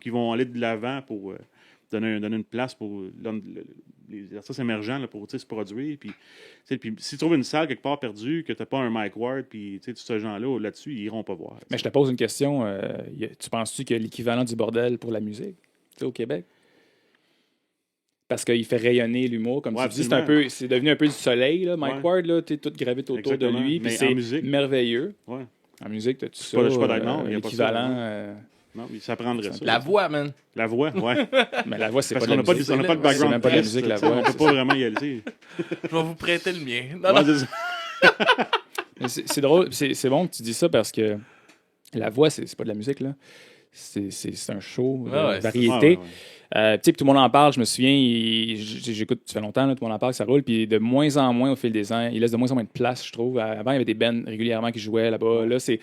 vont aller de l'avant pour donner une place pour les artistes émergents là, pour se produire. Puis si tu trouves une salle quelque part perdue, que tu n'as pas un Mike Ward, puis tous ces gens-là, là-dessus, ils iront pas voir. Mais je te pose une question. Tu penses-tu qu'il y a l'équivalent du bordel pour la musique au Québec? Parce qu'il fait rayonner l'humour. Comme tu dis, c'est devenu un peu du soleil. Là. Mike Ward, là, tout gravite autour de lui. Puis c'est merveilleux. Ouais. En musique, tu as tout ça. Je suis pas d'accord. L'équivalent... Non, mais ça prendrait ça. La voix, man. La voix, ouais. Mais la voix, c'est parce pas de la musique. On n'a pas de background. C'est même pas de la musique, la voix. On peut pas vraiment y aller. Je vais vous prêter le mien. C'est drôle. C'est bon que tu dis ça parce que la voix, c'est pas de la musique, là. C'est un show de variété. Tout le monde en parle, je me souviens, j'écoute, ça fait longtemps, là, tout le monde en parle, ça roule, puis de moins en moins au fil des ans, il laisse de moins en moins de place, je trouve. Avant, il y avait des bands régulièrement qui jouaient là-bas. Là, puis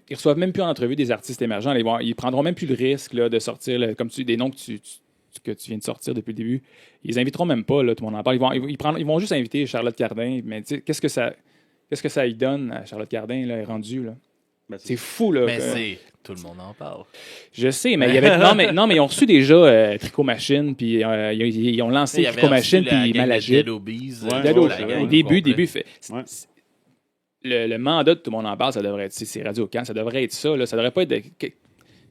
ils reçoivent même plus en entrevue des artistes émergents. Ils prendront même plus le risque là, de sortir, là, comme des noms que tu viens de sortir depuis le début. Ils les inviteront même pas, là, tout le monde en parle. Ils vont juste inviter Charlotte Cardin, mais qu'est-ce que ça lui donne à Charlotte Cardin, là, elle est rendue, là? C'est fou, là. Mais tout le monde en parle. Je sais, mais il y avait... non, mais ils ont reçu déjà Tricot Machine, puis ils ont lancé Tricot Machine, puis Malagite. Au début, le mandat de tout le monde en parle, ça devrait être, c'est Radio-Can, ça devrait être ça, là. Ça devrait pas être...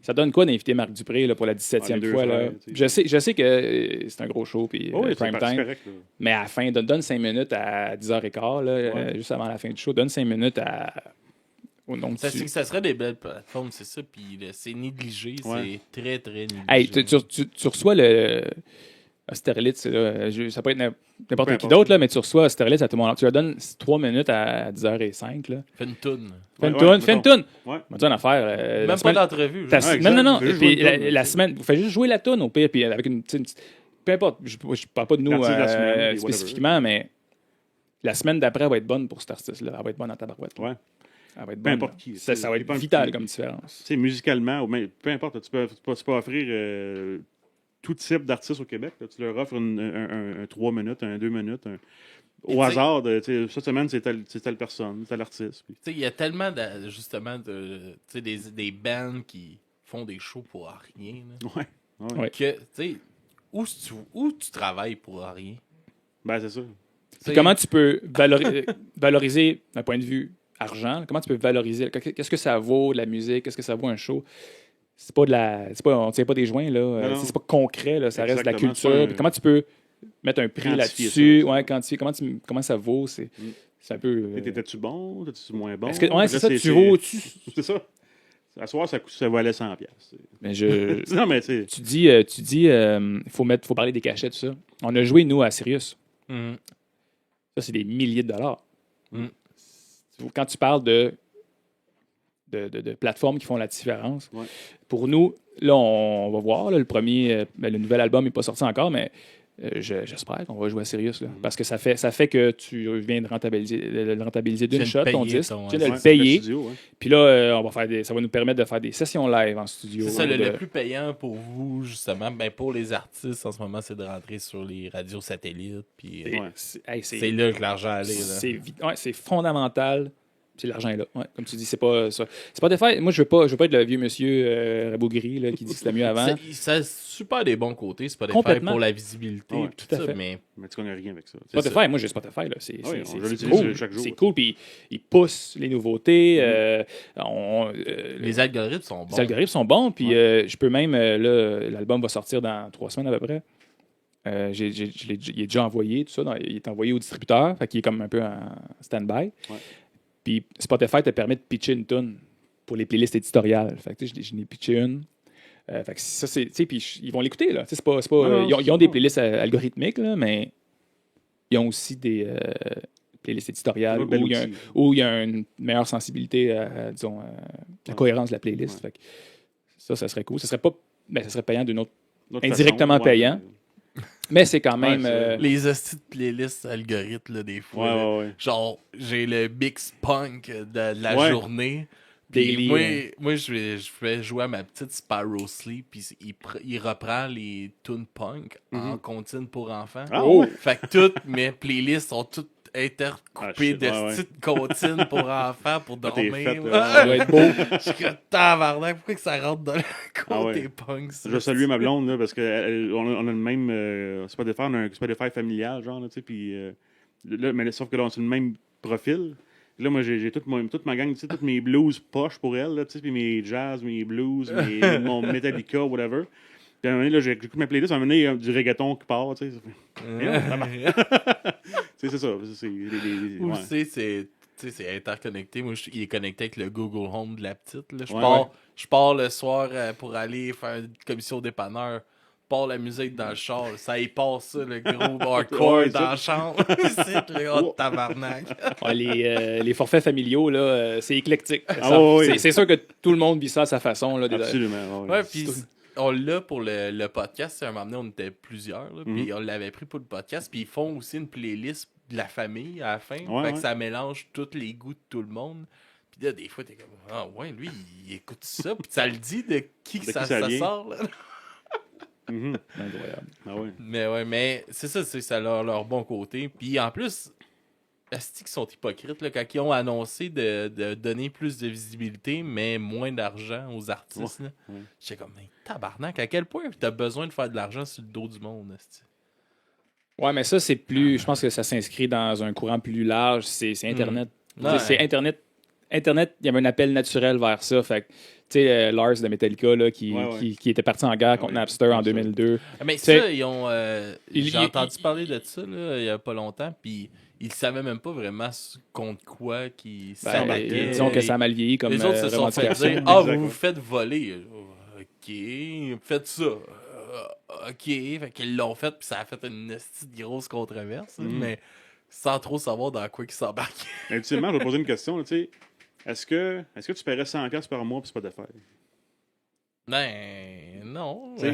Ça donne quoi d'inviter Marc Dupré là, pour la 17e fois? Là? Je sais que c'est un gros show, puis prime time. Correct, mais à la fin, donne 5 minutes à 10h15, là, juste avant la fin du show. Donne 5 minutes à... Ça serait des belles plateformes, c'est ça. Puis c'est négligé, c'est très, très négligé. Hey, tu reçois le Austerlitz, ça peut être n'importe qui d'autre, là, mais tu reçois Austerlitz à tout le monde. Tu leur donnes 3 minutes à 10h05. Là. Fais une toune. Fais une toune. On va dire une affaire. Même pas d'entrevue. Non. Puis la semaine, vous faites juste jouer la toune au pire, puis avec une petite peu importe, je parle pas de nous L'artiste de la semaine, et spécifiquement, mais la semaine d'après va être bonne pour cet artiste-là. Elle va être bonne en tabarouette. Ouais. Elle va être Peu bonne. importe qui. Ça va être Peu- vital comme différence. Tu sais, musicalement, ou même, peu importe, tu peux offrir tout type d'artistes au Québec. Là. Tu leur offres un 3 minutes, un 2 minutes, au hasard. Cette semaine, c'est telle personne, tel artiste. Puis... Il y a tellement, justement, des bands qui font des shows pour rien. Là, Ouais. que, où tu travailles pour rien? Ben, c'est ça. Puis comment tu peux valoriser d'un point de vue argent, comment tu peux valoriser, qu'est-ce que ça vaut la musique, qu'est-ce que ça vaut un show? C'est pas de la. On ne tient pas des joints, là. Non. C'est pas concret, là. Ça reste de la Exactement, culture. Puis comment tu peux mettre un prix quantifier là-dessus? ça. Ouais, quantifier. Comment ça vaut? C'est un peu. T'étais-tu bon? T'étais-tu moins bon? Ouais, c'est ça, tu vaux. C'est ça. À soir, ça valait 100$. Mais non, mais tu tu dis, il faut parler des cachets, tout ça. On a joué, nous, à Sirius. Mm. Ça, c'est des milliers de dollars. Mm. Quand tu parles de plateformes qui font la différence, Ouais. pour nous, là, on va voir. Là, le nouvel album n'est pas sorti encore, mais j'espère qu'on va jouer à Sirius. Là, parce que ça fait que tu viens de rentabiliser d'une shot ton disque. Tu viens de le payer. Puis là, ça va nous permettre de faire des sessions live en studio. C'est ça, le plus payant pour vous, justement, pour les artistes en ce moment, c'est de rentrer sur les radios satellites. Puis, c'est là que l'argent allait. C'est fondamental. C'est l'argent est là. Ouais, comme tu dis, c'est pas ça. Spotify, moi, je veux pas être le vieux monsieur rabougri là, qui dit que c'était mieux avant. Ça a super des bons côtés, Spotify, pour la visibilité. Ouais, tout à fait. Mais tu connais rien avec ça. Spotify, moi, j'ai Spotify. Là. Je l'utilise cool. chaque jour. C'est cool, puis ils poussent les nouveautés. Les algorithmes sont bons. Les algorithmes sont bons, puis je peux même... là, l'album va sortir dans 3 semaines à peu près. Il est déjà envoyé, tout ça. Il est envoyé au distributeur, fait qu'il est comme un peu en stand-by. Ouais. Puis Spotify te permet de pitcher une tune pour les playlists éditoriales. Fait que je n'ai pitché une. Fait que ça, c'est. Puis ils vont l'écouter, là. C'est pas, ils ont des playlists algorithmiques, là, mais ils ont aussi des playlists éditoriales où il y a une meilleure sensibilité à, disons, la cohérence de la playlist. Ouais. Fait que ça serait cool. Ça serait payant d'une autre indirectement façon, payant. Mais c'est quand même... les hosties de playlists algorithmes, là, des fois. Ouais. Genre, j'ai le Mix Punk de la journée. Puis moi, je vais jouer à ma petite Sparrow Sleep, puis il reprend les tunes punk en comptine pour enfants. Fait que toutes mes playlists sont toutes intercoupées de petites comptines pour enfants pour dormir. Ça doit être beau. Je suis comme tabarnak, pourquoi que ça rentre dans le côté punk? Ça? Je salue ma blonde, là, parce qu'on a le même Spotify, on a un Spotify familial, genre, tu sais, puis là, mais sauf que là, on a le même profil. Là, moi, j'ai toute ma gang, tu sais, toutes mes blues poches pour elle, là, tu sais, puis mes jazz, mes blues, mon Metallica, whatever. Puis à un moment donné, là, j'écoute ma playlist, à un moment donné, il y a du reggaeton qui part, tu sais. C'est ça. C'est interconnecté. Moi, il est connecté avec le Google Home de la petite. Là. Je pars le soir pour aller faire une commission dépanneur. Pars la musique dans le char. Ça y passe, ça, le gros hardcore dans la chambre. C'est le tabarnak. Les forfaits familiaux, là, c'est éclectique. C'est sûr que tout le monde vit ça à sa façon. Là, absolument. Puis on l'a pour le podcast. À un moment donné, on était plusieurs. Puis on l'avait pris pour le podcast. Puis ils font aussi une playlist de la famille à la fin. Fait que ça mélange tous les goûts de tout le monde. Puis là, des fois, t'es comme, ah ouais, lui, il écoute ça. Puis ça le dit de qui ça sort. Là. Incroyable. Mais c'est ça, ça a leur bon côté. Puis en plus, est-ce qu'ils sont hypocrites là, quand ils ont annoncé de donner plus de visibilité, mais moins d'argent aux artistes. J'étais comme, mais tabarnak, à quel point t'as besoin de faire de l'argent sur le dos du monde? Est-ce? Ouais, mais ça, c'est plus. Je pense que ça s'inscrit dans un courant plus large. C'est Internet. C'est Internet. Internet, il y avait un appel naturel vers ça. Fait que, tu sais, Lars de Metallica, là, qui était parti en guerre contre Napster en 2002. Mais ça, j'ai entendu parler de ça, là, il y a pas longtemps, puis ils savaient même pas vraiment contre quoi qu'ils s'abattaient. Disons que ça a mal vieilli comme les autres se sont fait dire, vous vous faites voler. OK, faites ça. OK, fait qu'ils l'ont fait, puis ça a fait une petite grosse controverse, mais sans trop savoir dans quoi ils s'embarquaient. Ultimement, je vais poser une question, tu sais. Est-ce que tu paierais 100$ par mois pour Spotify? Ben, non. Tu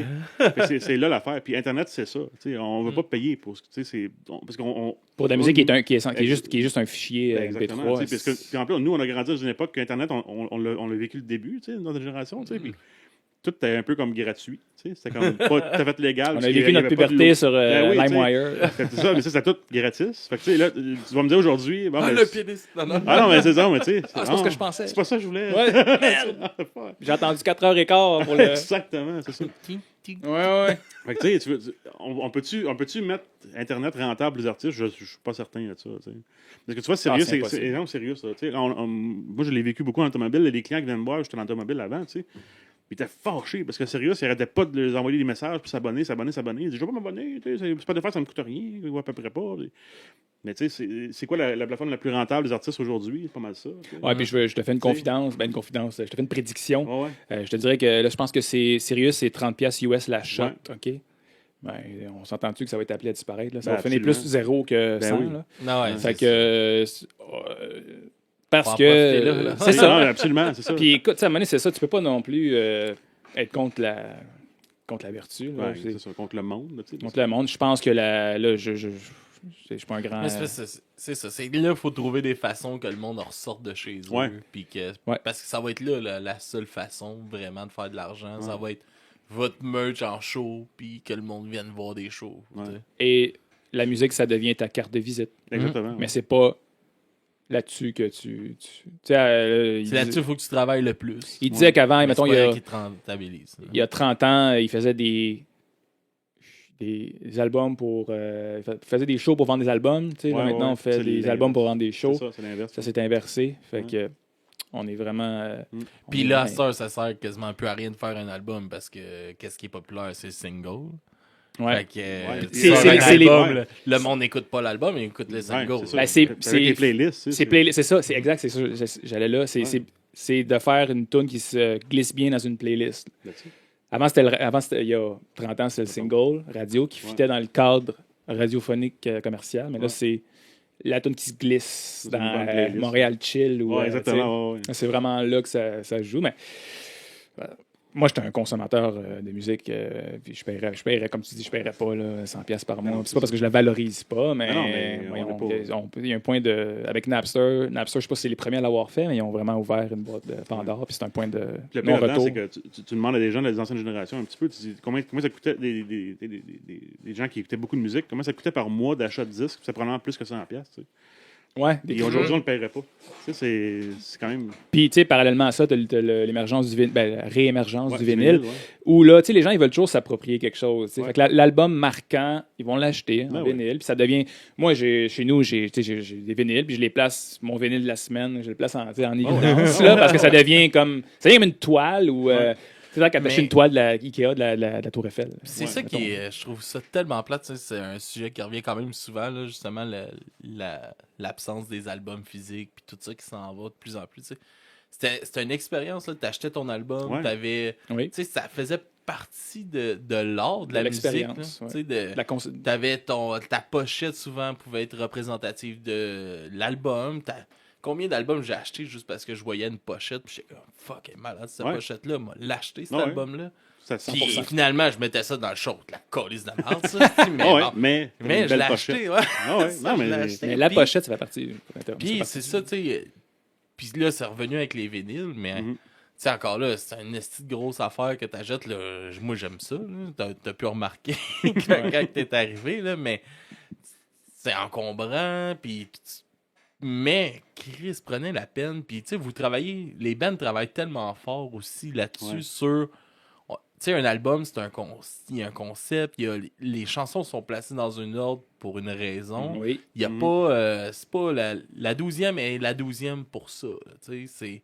sais, c'est là l'affaire. Puis Internet, c'est ça. Tu sais, on ne veut pas payer pour ce que parce qu'on Pour de la musique qui est juste un fichier exactement. MP3. Parce que, puis en plus, nous, on a grandi dans une époque qu'Internet, on l'a vécu le début, tu sais, dans notre génération. Tu sais, puis tout était un peu comme gratuit. Tu sais, c'était comme pas tout à fait légal. On a vécu notre puberté sur Ben oui, LimeWire. C'était ça, mais ça, c'était tout gratis. Fait que, tu sais, là, tu vas me dire aujourd'hui. Bon, ben, le pianiste. Non. Ah non, mais c'est ça, mais tu sais. C'est pas ce que je pensais. C'est pas ça que je voulais. Ouais. Merde. J'ai attendu 4h15 pour le. Exactement, c'est ça. Ouais. Fait que, tu sais, on peut-tu mettre Internet rentable pour les artistes? Je suis pas certain de ça. Tu sais. Parce que tu vois, sérieux, c'est énorme, sérieux, ça. Tu sais, moi, je l'ai vécu beaucoup en automobile. Les clients qui viennent me voir, j'étais en automobile avant, tu sais. Ils étaient fâchés parce que sérieux, ils n'arrêtaient pas de les envoyer des messages, puis s'abonner. Ils disent, je vais pas m'abonner, c'est pas de faire, ça me coûte rien, ou à peu près pas. Mais tu sais, c'est quoi la plateforme la plus rentable des artistes aujourd'hui? C'est pas mal ça. Ouais, puis je te fais une confidence. Ben, une confidence. Je te fais une prédiction. Ouais. Je te dirais que là, je pense que c'est sérieux, c'est 30$ US la shot. Ouais. OK? Ben, on s'entend-tu que ça va être appelé à disparaître? Là? Ça Ben, va finir absolument. plus 0 que 100. oui. Là. Non, ouais, Fait c'est que. Parce Faut en que. profiter là, là. C'est Non, ça. absolument, c'est ça. Puis écoute, à un moment donné, c'est ça. Tu peux pas non plus être contre la vertu. Là. Ouais, c'est ça, contre le monde. Là, tu sais. Contre le monde. Je pense que là, je suis pas un grand. Mais c'est ça. C'est là, il faut trouver des façons que le monde en ressorte de chez eux. Ouais. Puis que, Ouais. Parce que ça va être là la seule façon vraiment de faire de l'argent. Ouais. Ça va être votre merch en show, puis que le monde vienne voir des shows. Ouais. tu sais. Et la musique, ça devient ta carte de visite. Exactement. Mais c'est pas là-dessus que tu sais, C'est là-dessus qu'il faut que tu travailles le plus. Il disait qu'avant, Mais mettons, c'est pas il elle qui te rentabilise. y a 30 ans, il faisait des albums pour. Il faisait des shows pour vendre des albums. Tu sais, là, Ouais, maintenant, ouais. on fait C'est des l'inverse. albums pour vendre des shows. C'est l'inverse. Ça s'est inversé. Fait Ouais. que on est vraiment. Puis là, ça sert quasiment plus à rien de faire un album parce que qu'est-ce qui est populaire, c'est le single. Ouais. Fait que, C'est- un c'est les- album, ouais. le monde n'écoute pas l'album, il écoute le Ouais, single. c'est ça. Ben, c'est- Avec les playlists. tu sais, C'est ça, c'est exact, c'est ça. J'allais là. C'est de faire une tune qui se glisse bien dans une playlist. là-dessus. Avant, il y a 30 ans, c'était le single radio qui fitait dans le cadre radiophonique commercial. Mais là, Ouais. c'est la tune qui se glisse Dans une dans bonne playlist. Montréal Chill. Ou, Ouais, exactement. Ouais. c'est vraiment là que ça se joue. Mais moi, j'étais un consommateur de musique. Puis je paierais, comme tu dis, je paierais pas là, 100$ par mois. Non, C'est pas parce que je la valorise pas, mais, Non, mais voyons, on est pas- il y a un point de. Avec Napster, je sais pas si c'est les premiers à l'avoir fait, mais ils ont vraiment ouvert une boîte de Pandore. Puis c'est un point de Puis le pire là-dedans, non-retour. c'est que tu demandes à des gens des anciennes générations un petit peu, tu dis combien ça coûtait des gens qui écoutaient beaucoup de musique, comment ça coûtait par mois d'achat de disques, ça prenait plus que 100$. Tu sais. Ouais, Et aujourd'hui, on ne le paierait pas. Tu sais, c'est quand même. Puis, tu sais, parallèlement à ça, tu as l'émergence du vinyle, la réémergence Ouais, du vinyle, ouais. où là, tu sais, les gens, ils veulent toujours s'approprier quelque chose. tu sais. Ouais. Fait que l'album marquant, ils vont l'acheter en Ben oui. vinyle, puis ça devient. Moi, chez nous, j'ai des vinyles, puis je les place, mon vinyle de la semaine, je le place en évidence, ouais. là, parce que ça devient comme. Ça devient comme une toile ou. C'est ça qu'attacher Mais- une toile de la Ikea de la Tour Eiffel. C'est Ouais, ça mettons. qui est. Je trouve ça tellement plate. Tu sais, c'est un sujet qui revient quand même souvent, là, justement, l'absence des albums physiques, puis tout ça qui s'en va de plus en plus. Tu sais. C'était une expérience. Tu achetais ton album, Ouais. t'avais. Oui. Tu sais, ça faisait partie de l'art, de la musique. là. l'expérience, ouais. Tu sais, de- T'avais ta pochette souvent pouvait être représentative de l'album. Combien d'albums j'ai acheté juste parce que je voyais une pochette puis j'étais comme fuck, elle est malade cette Ouais. pochette-là, m'a l'acheté cet Ouais. album-là. Ça Puis 100%. finalement, je mettais ça dans le show, la colisse de merde, ça. Mais, Ah ouais, bon. mais Mais une je belle l'ai pochette. acheté, ouais. Ah ouais, Ça, non, je l'ai mais- acheté. Mais la Puis- pochette, ça fait partie. Puis c'est ça, tu sais. Puis là, c'est revenu avec les vinyles, mais Mhm. tu sais, encore là, c'est une esti de grosse affaire que t'achètes. Là. Moi, j'aime ça. là. T'as pu remarquer quand t'es arrivé, là, mais c'est encombrant. Mais Chris prenait la peine. Puis, tu sais, vous travaillez. Les bands travaillent tellement fort aussi là-dessus Ouais. sur. Tu sais, un album, il y a un concept. Les chansons sont placées dans un ordre pour une raison. Oui. Il y a Mhm. pas. C'est pas la 12e est la 12e pour ça. là, tu sais,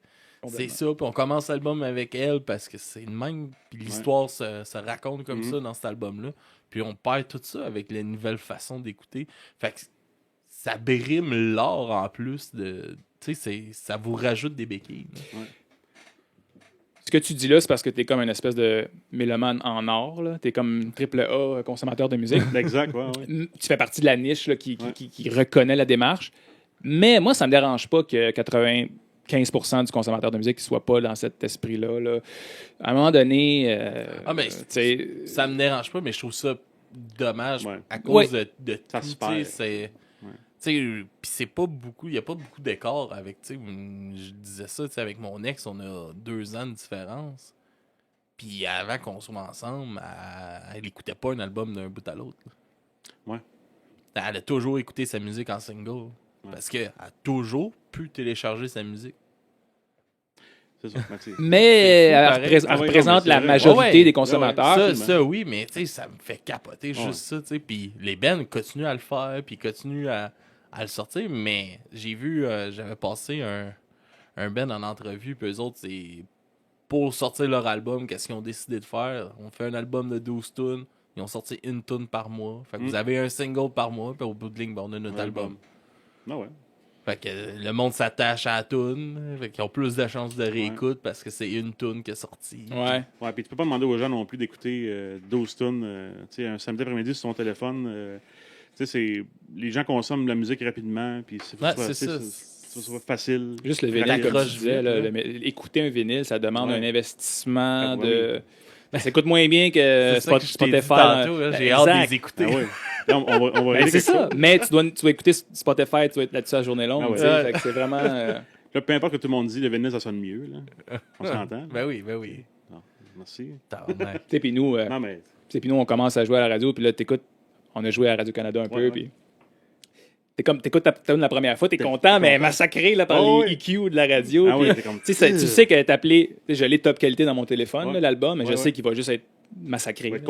c'est ça. Puis on commence l'album avec elle parce que c'est le même. Puis l'histoire se raconte comme Mhm. ça dans cet album-là. Puis on perd tout ça avec les nouvelles façons d'écouter. Fait que ça brime l'art en plus de. Tu sais, ça vous rajoute des béquilles. là. Ce que tu dis là, c'est parce que tu es comme une espèce de mélomane en or. Tu es comme triple A consommateur de musique. Exact, ouais, ouais. Tu fais partie de la niche là, qui Ouais. reconnaît la démarche. Mais moi, ça me dérange pas que 15% du consommateur de musique qui ne soit pas dans cet esprit-là. Là. À un moment donné, mais ça me dérange pas, mais je trouve ça dommage à cause de ça tout. se perd. Puis c'est pas beaucoup, il n'y a pas beaucoup d'écart avec, je disais ça, avec mon ex, on a 2 ans de différence. Puis avant qu'on soit ensemble, elle écoutait pas un album d'un bout à l'autre. Ouais. Elle a toujours écouté sa musique en single. Parce qu'elle a toujours pu télécharger sa musique. C'est ça. Mais elle pareil. représente la vrai. majorité des consommateurs. Ça, oui, mais ça me fait capoter juste ça. Puis les bands continuent à le faire, puis continuent à le sortir. Mais j'ai vu, j'avais passé un band en entrevue, puis eux autres, c'est pour sortir leur album, qu'est-ce qu'ils ont décidé de faire? On fait un album de 12 tunes. Ils ont sorti une tune par mois. Fait que vous avez un single par mois, puis au bout de ligne, on a notre album. Ah ouais. Fait que le monde s'attache à la tune. Fait qu'ils ont plus de chances de réécoute parce que c'est une tune qui est sortie. Ouais, puis tu peux pas demander aux gens non plus d'écouter 12 tunes un samedi après-midi sur son téléphone. Les gens consomment de la musique rapidement, puis c'est facile. Juste le vinyle, comme tu disais, écouter un vinyle, ça demande un investissement de... Ça coûte moins bien que Spotify. J'ai hâte de les écouter. On va c'est ça. Mais tu dois écouter Spotify, tu vas être là-dessus à journée longue. Fait que c'est vraiment... Là, peu importe que tout le monde dit, le vinyle, ça sonne mieux. Là. On s'entend. Ben oui. Non, merci. Puis nous, on commence à jouer à la radio, puis là, t'écoutes. On a joué à Radio-Canada un peu, puis... T'écoutes ta tune la première fois, t'es content, mais massacré là, par les EQ de la radio. Tu sais que je l'ai top qualité dans mon téléphone, là, l'album, mais je sais qu'il va juste être massacré.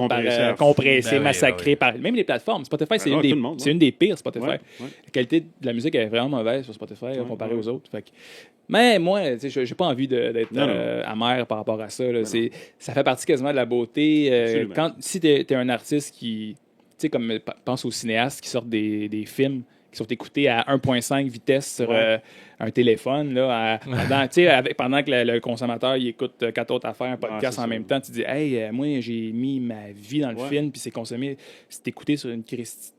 Compressé, massacré par même les plateformes. Spotify, c'est une des pires, Spotify. La qualité de la musique est vraiment mauvaise sur Spotify comparée aux autres. Fait que... Mais moi, j'ai pas envie d'être amer par rapport à ça. Là. Ça fait partie quasiment de la beauté. Si t'es un artiste qui... Tu sais, comme pense aux cinéastes qui sortent des films qui sont écoutés à 1.5 vitesse sur un téléphone, là, pendant que le consommateur il écoute 4 autres affaires, un podcast en même temps, tu dis « Hey, moi, j'ai mis ma vie dans le film, puis c'est écouté sur une Christie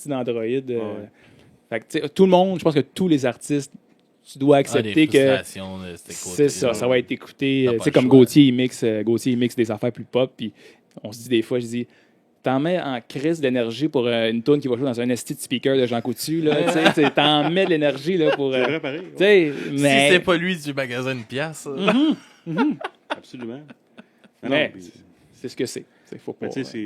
d'Android. Fait que, tout le monde, je pense que tous les artistes, tu dois accepter que c'est ça va être écouté. Tu sais, comme Gauthier, il mixe des affaires plus pop, puis on se dit des fois, je dis... T'en mets en crise d'énergie pour une tourne qui va jouer dans un esti de speaker de Jean Coutu. Là, t'en mets de l'énergie là, pour... c'est vrai, pareil. Mais... Si c'est pas lui du magasin de pièces. Absolument. Mais c'est ce que c'est. Faut pas c'est ça.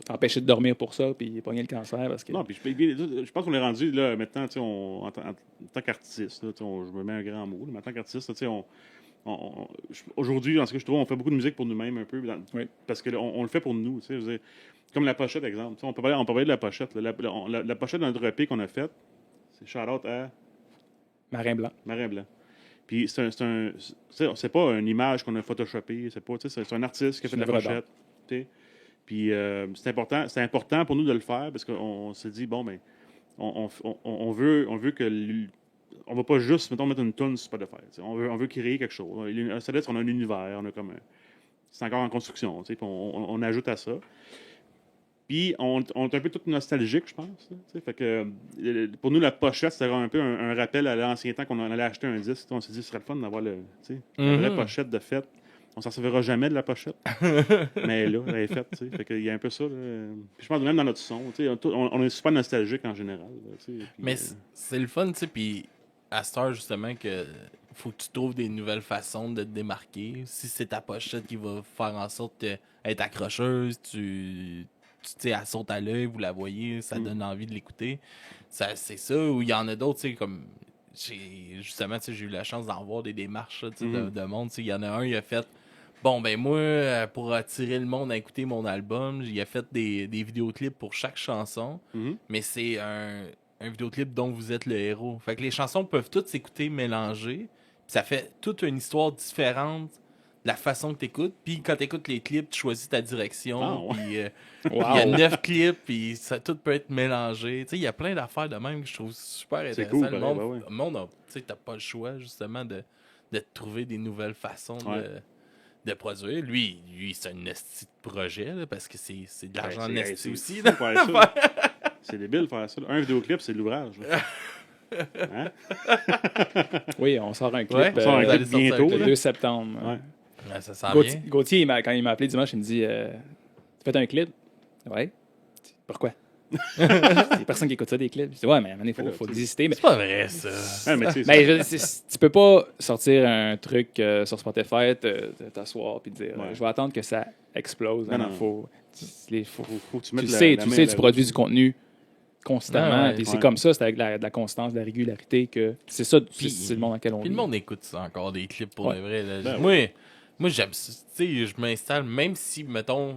t'empêcher de dormir pour ça puis pogner le cancer. Parce que... Non, puis je pense qu'on est rendu là maintenant, en tant qu'artiste. Je me mets un grand mot. Mais en tant qu'artiste, aujourd'hui, en ce que je trouve, on fait beaucoup de musique pour nous-mêmes un peu. Parce qu'on le fait pour nous. Comme la pochette, exemple. On peut parler de la pochette. La pochette de notre EP qu'on a faite, c'est shout-out à Marin Blanc. Puis c'est pas une image qu'on a photoshopée. C'est un artiste qui a fait de la pochette. Puis c'est important pour nous de le faire parce qu'on s'est dit, bon, ben, on veut que... On va pas juste, mettons, mettre une tonne sur Spotify. On veut créer quelque chose. Ça doit être, on a un univers, on a comme c'est encore en construction, puis on ajoute à ça. Puis on est un peu tout nostalgique, je pense. Fait que pour nous, la pochette, c'était un peu un rappel à l'ancien temps qu'on allait acheter un disque. On s'est dit, ce serait le fun d'avoir la vraie pochette de fête. On s'en servira jamais de la pochette. Mais là, elle est faite. Fait qu'il y a un peu ça. Puis je pense même dans notre son, on est super nostalgique en général. Mais c'est le fun, puis à cette heure, justement, que faut que tu trouves des nouvelles façons de te démarquer. Si c'est ta pochette qui va faire en sorte d'être accrocheuse, elle saute à l'œil, vous la voyez, ça donne envie de l'écouter. C'est ça, ou il y en a d'autres, comme... J'ai eu la chance d'en voir des démarches de monde. Il y en a un, il a fait... Bon, ben moi, pour attirer le monde à écouter mon album, il a fait des vidéoclips pour chaque chanson, mais c'est un vidéoclip dont vous êtes le héros. Fait que les chansons peuvent toutes s'écouter mélangées. Ça fait toute une histoire différente de la façon que tu écoutes. Puis quand tu écoutes les clips, tu choisis ta direction. Puis il y a 9 clips, puis ça tout peut être mélangé. Il y a plein d'affaires de même que je trouve super intéressant. C'est cool, le monde t'as pas le choix, justement, de trouver des nouvelles façons de produire. Lui c'est un esti de projet, là, parce que c'est de l'argent esti aussi. C'est débile de faire ça. Un vidéoclip, c'est de l'ouvrage. Hein? Oui, on sort un clip, Ouais, On sort un vous allez clip sortir un bientôt. le clip. 2 septembre. Ouais. Ouais, ça sent Gauthier, bien. Gauthier, quand il m'a appelé dimanche, il me dit tu fais un clip? Ouais. Pourquoi? Il y a personne qui écoute ça des clips. Je dis ouais, mais il faut désister. Mais C'est pas vrai, ça. Ouais, mais tu sais, ben, tu peux pas sortir un truc sur Spotify, t'asseoir et dire Ouais. je vais attendre que ça explose. Non, Non, non. faut que faut que tu tu mettes le la sais, main tu sais, tu là-dessus. produis du contenu constamment. Ouais, Puis c'est ouais. comme ça, c'est avec de la constance, de la régularité que c'est ça, c'est le monde dans lequel on Puis vit. le monde écoute ça encore, des clips pour Ouais. de vrai. Là. Ben Moi, j'aime ça. Tu sais, je m'installe, même si, mettons,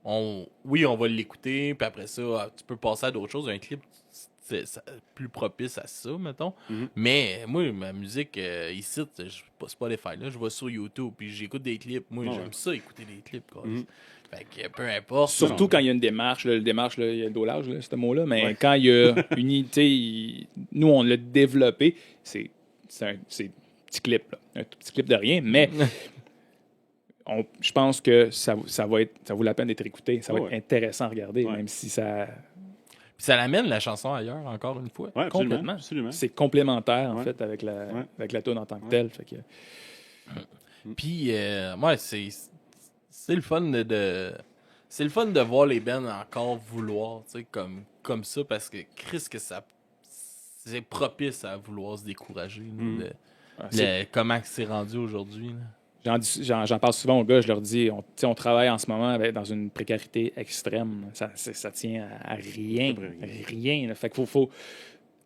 on va l'écouter, puis après ça, tu peux passer à d'autres choses. Un clip, c'est plus propice à ça, mettons. Mhm. Mais moi, ma musique, ici, je pas Spotify, là, je vais sur YouTube, puis j'écoute des clips. Moi, Ouais. j'aime ça, écouter des clips, quoi. Mhm. Fait que peu importe. Surtout non. quand il y a une démarche. Là, le démarche, là, il y a le dolage, là, ce mot-là. Mais Ouais. quand il y a une unité, nous, on l'a développé. C'est un petit clip. Là. Un tout petit clip de rien. Mais je pense que ça vaut la peine d'être écouté. Ça va Ouais. être intéressant à regarder, Ouais. même si ça. Puis ça l'amène la chanson ailleurs, encore une fois. Ouais, absolument, Complètement. absolument. C'est complémentaire, en Ouais. fait, avec la, Ouais. avec la tune en tant que Ouais. telle. Fait que, Puis, ouais, c'est le fun c'est le fun de voir les bands encore vouloir, tu sais, comme ça, parce que Chris, que ça c'est propice à vouloir se décourager. là, Mm. comment c'est rendu aujourd'hui. là. J'en parle souvent aux gars, je leur dis, on travaille en ce moment dans une précarité extrême. Ça tient à rien. C'est vrai, rien. Rien. Là. Fait que faut.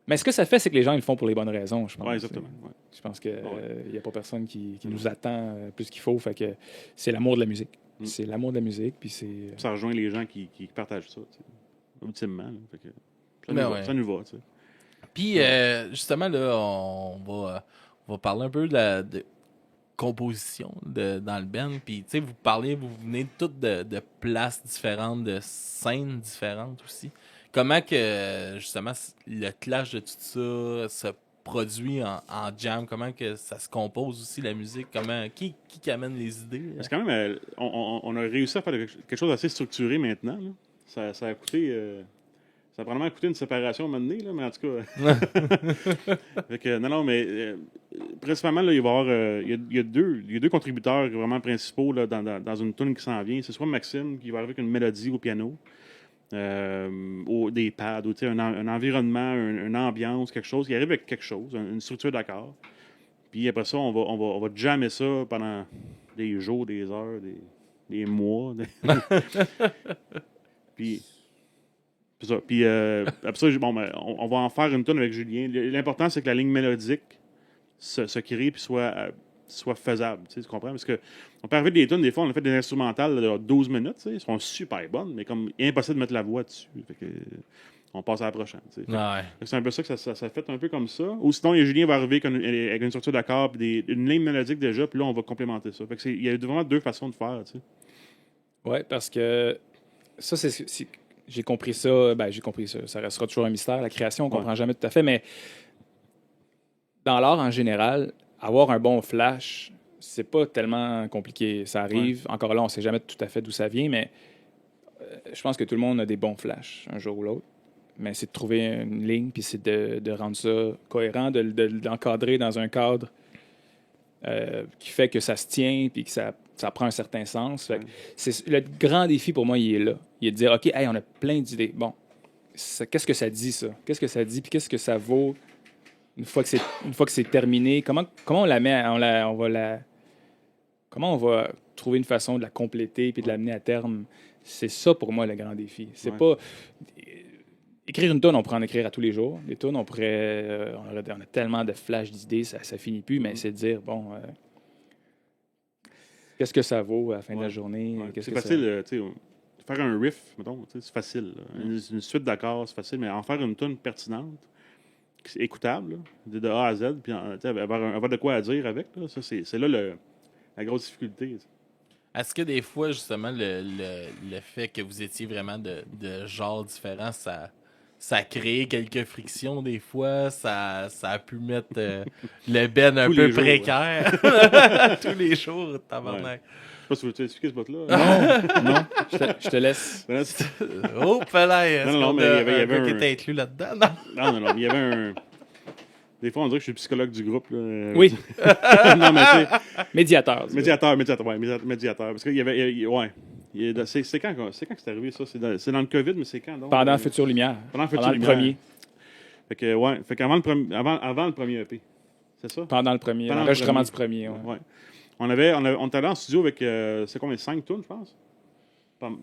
Mais ce que ça fait, c'est que les gens ils le font pour les bonnes raisons, je pense. Ouais, exactement. Ouais. Je pense qu'il Ouais. n'y a pas personne qui nous attend plus qu'il faut. Fait que c'est l'amour de la musique. Mm. C'est l'amour de la musique, puis c'est. Ça rejoint les gens qui partagent ça, tu sais, ultimement. Là. Fait que ça, Ben nous ouais. va, ça nous va, tu sais. Puis, justement, là, on va parler un peu de composition dans le band. Puis, tu sais, vous venez toutes de places différentes, de scènes différentes aussi. Comment que, justement, le clash de tout ça se produit en jam? Comment que ça se compose aussi, la musique? Qui amène les idées? Parce que quand même, on a réussi à faire quelque chose d'assez structuré maintenant. Là. Ça a coûté... ça a probablement coûté une séparation à un moment donné, là, mais en tout cas... fait que, non, mais principalement, là, il va y avoir... il y a deux contributeurs vraiment principaux là, dans une tune qui s'en vient. C'est soit Maxime, qui va arriver avec une mélodie au piano, des pads, ou, un environnement, une ambiance, quelque chose. Il arrive avec quelque chose, une structure d'accord. Puis après ça, on va jammer ça pendant des jours, des heures, des mois. Puis... C'est ça. Puis après ça, on va en faire une tonne avec Julien. L'important, c'est que la ligne mélodique se crée puis soit faisable. Tu comprends? Parce que on peut arriver des tonnes, des fois, on a fait des instrumentales de 12 minutes. Elles sont super bonnes, mais comme impossible de mettre la voix dessus. Fait que, on passe à la prochaine. Fait que c'est un peu ça que ça fait un peu comme ça. Ou sinon, Julien va arriver avec une structure d'accord puis une ligne mélodique déjà, puis là, on va complémenter ça. Fait que il y a vraiment deux façons de faire. Tu sais. Oui, parce que ça, j'ai compris ça. Ben, j'ai compris ça. Ça restera toujours un mystère. La création, on ne comprend jamais tout à fait. Mais dans l'art en général, avoir un bon flash, c'est pas tellement compliqué. Ça arrive. Ouais. Encore là, on ne sait jamais tout à fait d'où ça vient, mais je pense que tout le monde a des bons flashs, un jour ou l'autre. Mais c'est de trouver une ligne, puis c'est de rendre ça cohérent, de l'encadrer dans un cadre qui fait que ça se tient, puis que ça prend un certain sens. Fait que le grand défi pour moi, il est là. Il est de dire, OK, hey, on a plein d'idées. Bon, qu'est-ce que ça dit, ça? Qu'est-ce que ça dit, puis qu'est-ce que ça vaut une fois que c'est terminé? Comment on la met, comment on va trouver une façon de la compléter puis de l'amener à terme? C'est ça, pour moi, le grand défi. C'est pas... Écrire une toune, on pourrait en écrire à tous les jours. Des tounes, on a tellement de flashs d'idées, ça finit plus, mais c'est de dire, bon... qu'est-ce que ça vaut à la fin de la journée? Ouais. C'est facile, tu sais, faire un riff, mettons, c'est facile. Une suite d'accords, c'est facile, mais en faire une tune pertinente, écoutable, là, de A à Z, puis avoir de quoi à dire avec, là, ça, c'est là la grosse difficulté. T'sais. Est-ce que des fois, justement, le fait que vous étiez vraiment de genres différents, ça a créé quelques frictions des fois, ça a pu mettre le ben un peu précaire tous les jours, tabarnak. Je sais pas si vous voulez expliquer ce bout-là. Non, je te laisse. Oh, palais! Est-ce non, mais il y avait un qui était inclus là-dedans? Non, il y avait Des fois, on dirait que je suis le psychologue du groupe. Là. Oui. Non, mais tu sais. Médiateur. Médiateur. Parce qu'il y avait. Ouais. C'est quand que c'est arrivé, ça? C'est dans le COVID, mais c'est quand donc? Pendant Future Lumière. Pendant Future le premier. Fait que, ouais. Fait qu'avant avant le premier EP. C'est ça? Pendant le premier. Pendant L'enregistrement du premier. Ouais. On était allé en studio avec. C'est combien? 5 tonnes, je pense?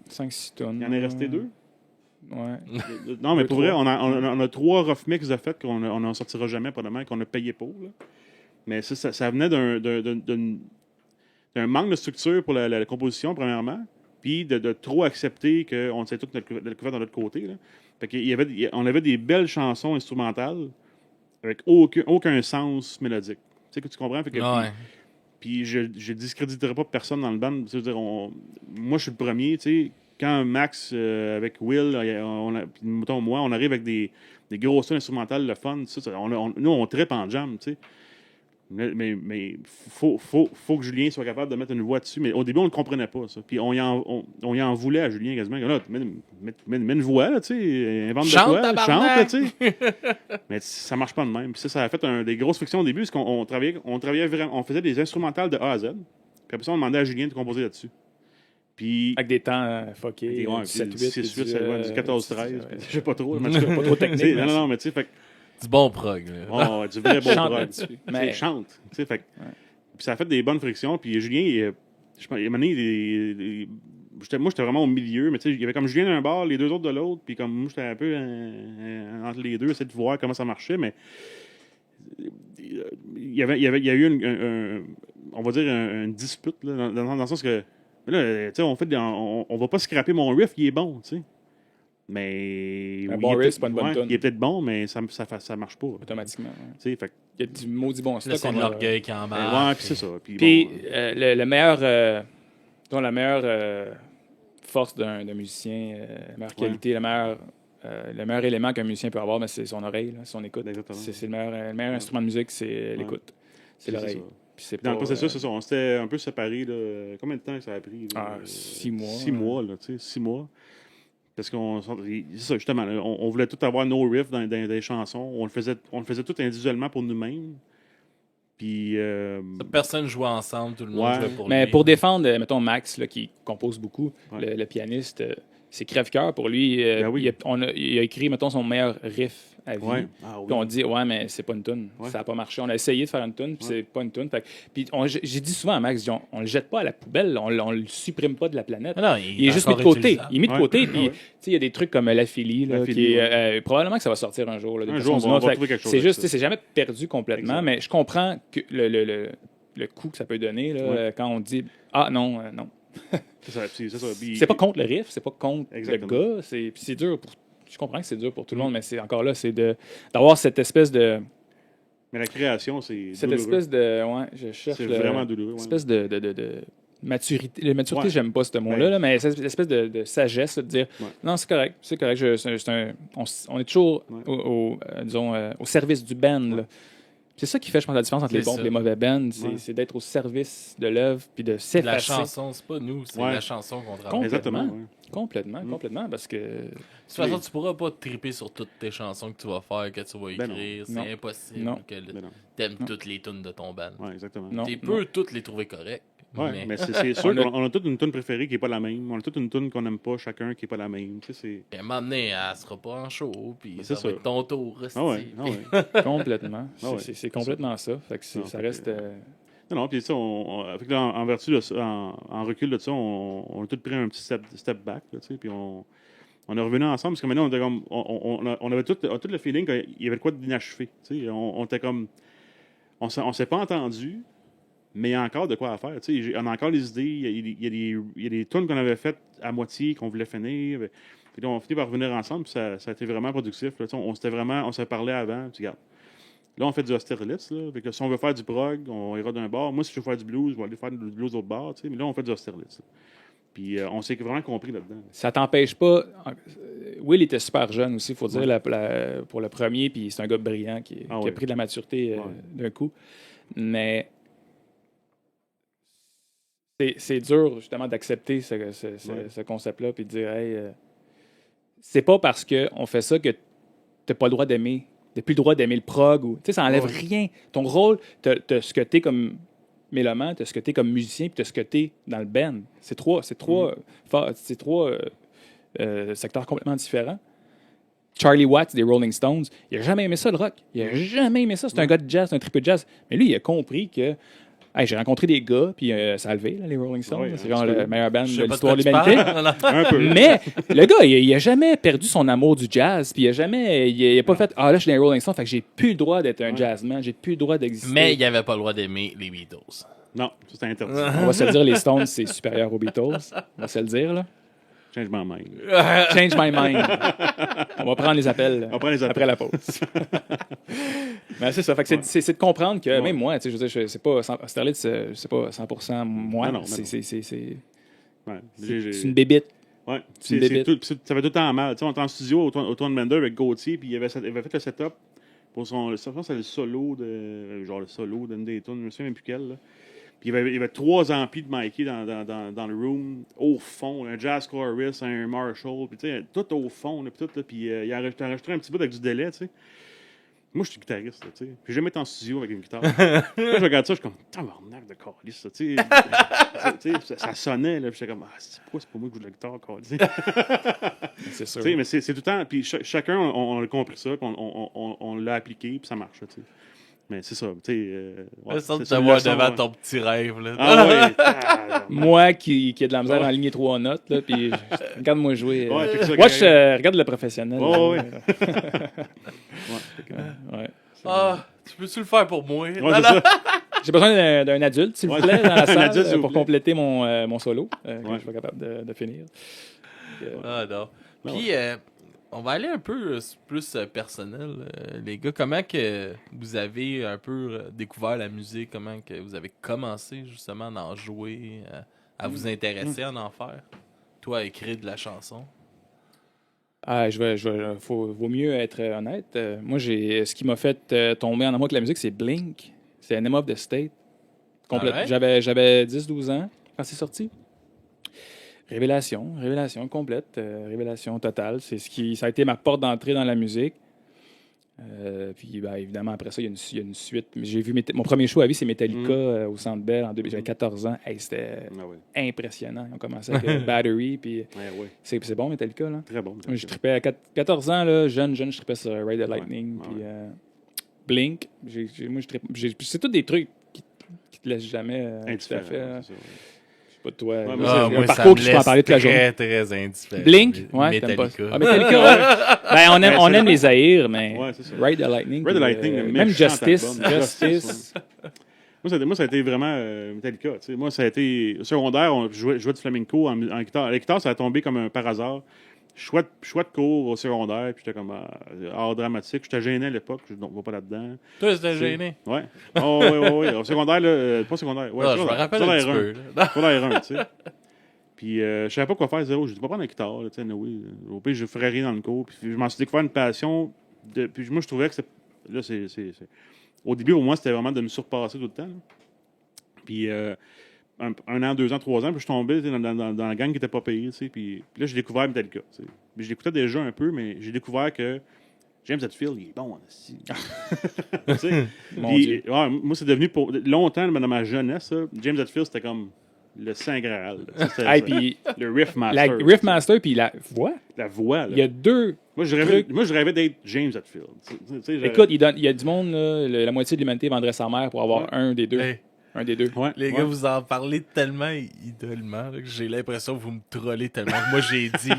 5-6 tonnes. Il en est resté 2? Ouais. Non, mais Deux, pour vrai, on a 3 rough mix de fait qu'on n'en sortira jamais, probablement, qu'on a payé pour. Là. Mais ça venait d'un manque de structure pour la composition, premièrement, puis de trop accepter qu'on sait tout notre couvert de l'autre côté. Là. Fait on avait des belles chansons instrumentales avec aucun sens mélodique. Tu sais que tu comprends? Fait que, puis je discréditerai pas personne dans le band. C'est-à-dire, moi, je suis le premier, tu sais. Quand Max, avec Will, mettons moi, on arrive avec des grosses tunes instrumentales, le fun, nous, on trippe en jam, tu sais. Mais faut que Julien soit capable de mettre une voix dessus. Mais au début, on ne le comprenait pas, ça. Puis on y en voulait à Julien quasiment. Là, mets une voix, là, tu sais. Invente Chante, de quoi. tabarnak! Chante, tu sais. Mais ça marche pas de même. Puis ça a fait des grosses frictions au début, parce qu'on travaillait vraiment. On faisait des instrumentales de A à Z. Puis après ça, on demandait à Julien de composer là-dessus. Puis, avec des temps fuckés. 7-8, 6-8, du 14-13. Je sais pas trop. Pas trop technique. Non, mais tu sais, fait Du bon prog. Là. du vrai bon Chante prog. là-dessus. Mais chante. Tu sais, fait puis ça a fait des bonnes frictions. Puis Julien, je pense, moi, j'étais vraiment au milieu. Mais tu sais, il y avait comme Julien d'un bord, les deux autres de l'autre. Puis comme moi, j'étais un peu entre les deux, essayer de voir comment ça marchait. Mais il y a eu on va dire une dispute là, dans le sens que là, tu sais, on va pas scraper mon riff, il est bon, tu sais. Mais un bon riff, c'est pas une bonne tonne. Il est peut-être bon, mais ça marche pas. Automatiquement. Tu sais, fait il y a du maudit bon stock. C'est l'orgueil qui embarque. Ouais, puis c'est ça. Puis le meilleur, la meilleure force d'un musicien, la meilleure qualité, le meilleur élément qu'un musicien peut avoir, ben, c'est son oreille, là, son écoute. C'est le meilleur instrument de musique, c'est l'écoute. C'est l'oreille. Puis dans le processus, c'est ça. On s'était un peu séparés. Combien de temps ça a pris? 6 mois. 6 mois, là, tu sais, 6 mois. Parce c'est ça, justement, là, on voulait tout avoir nos riffs dans des chansons. On le faisait tout individuellement pour nous-mêmes. Puis. Personne jouait ensemble, tout le monde jouait pour lui. Mais pour défendre, mettons, Max, là, qui compose beaucoup, le pianiste, c'est crève-cœur pour lui. Il a écrit, mettons, son meilleur riff à vie. Ouais. Puis on dit, mais c'est pas une toune. Ça n'a pas marché. On a essayé de faire une toune, puis c'est pas une toune. Puis j'ai dit souvent à Max, on le jette pas à la poubelle, on le supprime pas de la planète. Non, il est juste mis de côté. Il est mis de côté, puis il y a des trucs comme La Philly, qui est, probablement que ça va sortir un jour. Là, un jour, on va trouver quelque chose. C'est juste, c'est jamais perdu complètement, mais je comprends que le coup que ça peut donner là, quand on dit, non. C'est ça. C'est pas contre le riff, c'est pas contre Exactement. le gars. C'est dur pour. Je comprends que c'est dur pour tout le monde, mais c'est encore là, c'est d'avoir cette espèce de. Mais la création, c'est. Cette douloureux. espèce de. Ouais, je cherche. C'est vraiment douloureux. Espèce de maturité. La maturité, j'aime pas ce mot-là, là, mais cette espèce de sagesse, là, de dire non, c'est correct. On est toujours au service du band. Là. C'est ça qui fait, je pense, la différence entre les bons et les mauvais bands. C'est d'être au service de l'œuvre puis de s'effacer. La chanson, c'est pas nous, c'est la chanson qu'on travaille. Exactement. Complètement, parce que... De toute façon, tu pourras pas triper sur toutes tes chansons que tu vas faire, que tu vas écrire. C'est impossible que t'aimes toutes les tunes de ton band. Oui, exactement. Tu peux toutes les trouver correctes. Oui, mais c'est sûr qu'on a toute une tune préférée qui n'est pas la même. On a toute une tune qu'on n'aime pas chacun qui n'est pas la même. Tu sais, et à un moment donné, elle sera pas en show, puis ça ça va être ton tour. Complètement. C'est complètement ça. Fait que ça reste... Non, puis ça, en vertu de ça, en recul de ça, on a tous pris un petit step back, là, tu sais, puis on est revenus ensemble, parce que maintenant, on avait tout le feeling qu'il y avait de quoi d'inachevé. Tu sais, on était comme... On s'est pas entendu, mais il y a encore de quoi à faire. Tu sais, on a encore des idées. Il y a des tunes qu'on avait faites à moitié, qu'on voulait finir. Puis là, on finit par revenir ensemble, puis ça a été vraiment productif. Là, on s'est parlé avant, puis regarde. Là, on fait du Austerlitz. Si on veut faire du prog, on ira d'un bar. Moi, si je veux faire du blues, je vais aller faire du blues d'autre bar. Mais là, on fait du Austerlitz. Puis on s'est vraiment compris là-dedans. Ça t'empêche pas... Will était super jeune aussi, il faut dire, pour le premier. Puis c'est un gars brillant qui a pris de la maturité d'un coup. Mais c'est dur, justement, d'accepter ce concept-là puis de dire, hey, c'est pas parce qu'on fait ça que t'as pas le droit d'aimer T'as plus le droit d'aimer le prog. Tu sais, ça enlève rien. Ton rôle, t'as ce que t'es comme mélomane, t'as ce que t'es comme musicien, puis t'as ce que t'es dans le band. C'est trois secteurs complètement différents. Charlie Watts des Rolling Stones, il n'a jamais aimé ça, le rock. Il n'a jamais aimé ça. C'est un gars de jazz, un triple jazz. Mais lui, il a compris que j'ai rencontré des gars, puis ça a levé, là, les Rolling Stones. C'est genre le meilleur band de l'histoire de l'humanité. Un peu. Mais le gars, il n'a jamais perdu son amour du jazz, puis il n'a pas fait là, je suis dans les Rolling Stones, fait que j'ai plus le droit d'être un jazzman, j'ai plus le droit d'exister. Mais il n'avait pas le droit d'aimer les Beatles. Non, ça, c'était interdit. On va se le dire, les Stones, c'est supérieur aux Beatles. On va se le dire, là. Change my mind. Change my mind. On va prendre les appels, après la pause. Mais c'est ça. Fait que c'est de comprendre que même moi, tu sais, je veux dire, c'est pas Sterlitz, c'est pas 100% moi. Non, c'est Ouais. une bébite. Ouais. C'est une bébite. Ça fait tout le temps mal. Tu sais, on était en studio au Tourne Bender avec Gauthier, puis il avait fait le setup pour son. Je pense que c'est le solo d'une des tunes, je me souviens même plus quelle. Là. Puis il y avait 3 amplis de Mikey dans le room, au fond, un Jazz Chorus, un Marshall, puis tu sais, tout au fond, là, puis il a enregistré un petit bout avec du délai, tu sais. Moi, je suis guitariste, tu sais. Puis j'ai jamais été en studio avec une guitare. Là, je regarde ça, je suis comme, tabarnak de calice, ça, tu sais. Ça sonnait, là, puis j'étais comme, pourquoi c'est pas moi qui joue de la guitare, calice? C'est sûr. Tu sais, mais c'est tout le temps, puis chacun, on a compris ça, puis on l'a appliqué, puis ça marche, tu sais. Mais c'est ça, tu sais. Ça de te voir devant ton petit rêve, là. Ah ouais! Moi qui ai de la misère à aligner 3 notes, là, puis regarde-moi jouer. Ouais, fait que ça, Moi, je regarde le professionnel. Ouais. Tu peux-tu le faire pour moi? Ouais, c'est ça. J'ai besoin d'un adulte, s'il vous plaît, dans la salle, adulte, s'il vous pour plaît. compléter mon solo, que je suis pas capable de finir. Non. Puis, on va aller un peu plus personnel. Les gars, comment que vous avez un peu découvert la musique? Comment que vous avez commencé justement à en jouer, à vous intéresser à en faire? Toi, à écrire de la chanson? Vaut mieux être honnête. Moi, ce qui m'a fait tomber en amour avec la musique, c'est Blink. C'est Enema of the State. Alright. J'avais 10-12 ans quand c'est sorti. Révélation complète, révélation totale. Ça a été ma porte d'entrée dans la musique. Puis, évidemment, après ça, il y a une suite. J'ai vu mon premier show à vie, c'est Metallica au Centre Bell en 2000. J'avais 14 ans. Hey, c'était impressionnant. On commençait avec Battery. Puis c'est bon, Metallica. Là. Très bon. Je trippais à 14 ans, là, jeune, je trippais sur Ride the Lightning. Puis Blink. C'est tous des trucs qui te laissent jamais tout à fait. Pas de toi. Ouais, un moi, parcours que je peux en parler toute la journée. Très indifférent. Blink? Ouais, t'aimes pas. Metallica. Metallica, ouais. On aime les Zaïre, mais Ouais, c'est ça. Ride the Lightning. Ride the Lightning, le même méchant Justice. album. Justice. Moi, ça a été vraiment Metallica. Tu sais. Moi, ça a été. Au secondaire, je jouais du flamenco en guitare. La guitare, ça a tombé comme par hasard. Choix de cours au secondaire, puis j'étais comme art dramatique. J'étais gêné à l'époque, je ne vais pas là-dedans. Toi, c'était gêné? Ouais. Oh, oui. Au secondaire, là, pas secondaire. Ouais, Je me rappelle un petit peu. Secondaire 1, tu sais. Puis je savais pas quoi faire, zéro. J'ai dit, pas prendre la guitare, tu sais, oui. Au pire, je ferais rien dans le cours. Puis je m'en suis découvert une passion. Puis moi, je trouvais que là, au début, au moins, c'était vraiment de me surpasser tout le temps. Là. Puis un an, 2 ans, 3 ans, puis je tombais dans la gang qui n'était pas payée, tu sais. Puis là, j'ai découvert Metallica, tu sais. Puis je l'écoutais déjà un peu, mais j'ai découvert que James Hetfield, il est bon, aussi. Tu sais. Puis, moi, c'est devenu longtemps, dans ma jeunesse, ça, James Hetfield, c'était comme le Saint Graal. Puis le Riff Master. La Riff Master, puis la voix. La voix, là. Il y a 2. Moi, je rêvais d'être James Hetfield. Écoute, il y a du monde, là, la moitié de l'humanité vendrait sa mère pour avoir un des deux. Hey. Un des deux. Ouais, Les gars, vous en parlez tellement idolement là, que j'ai l'impression que vous me trollez tellement que moi j'ai dit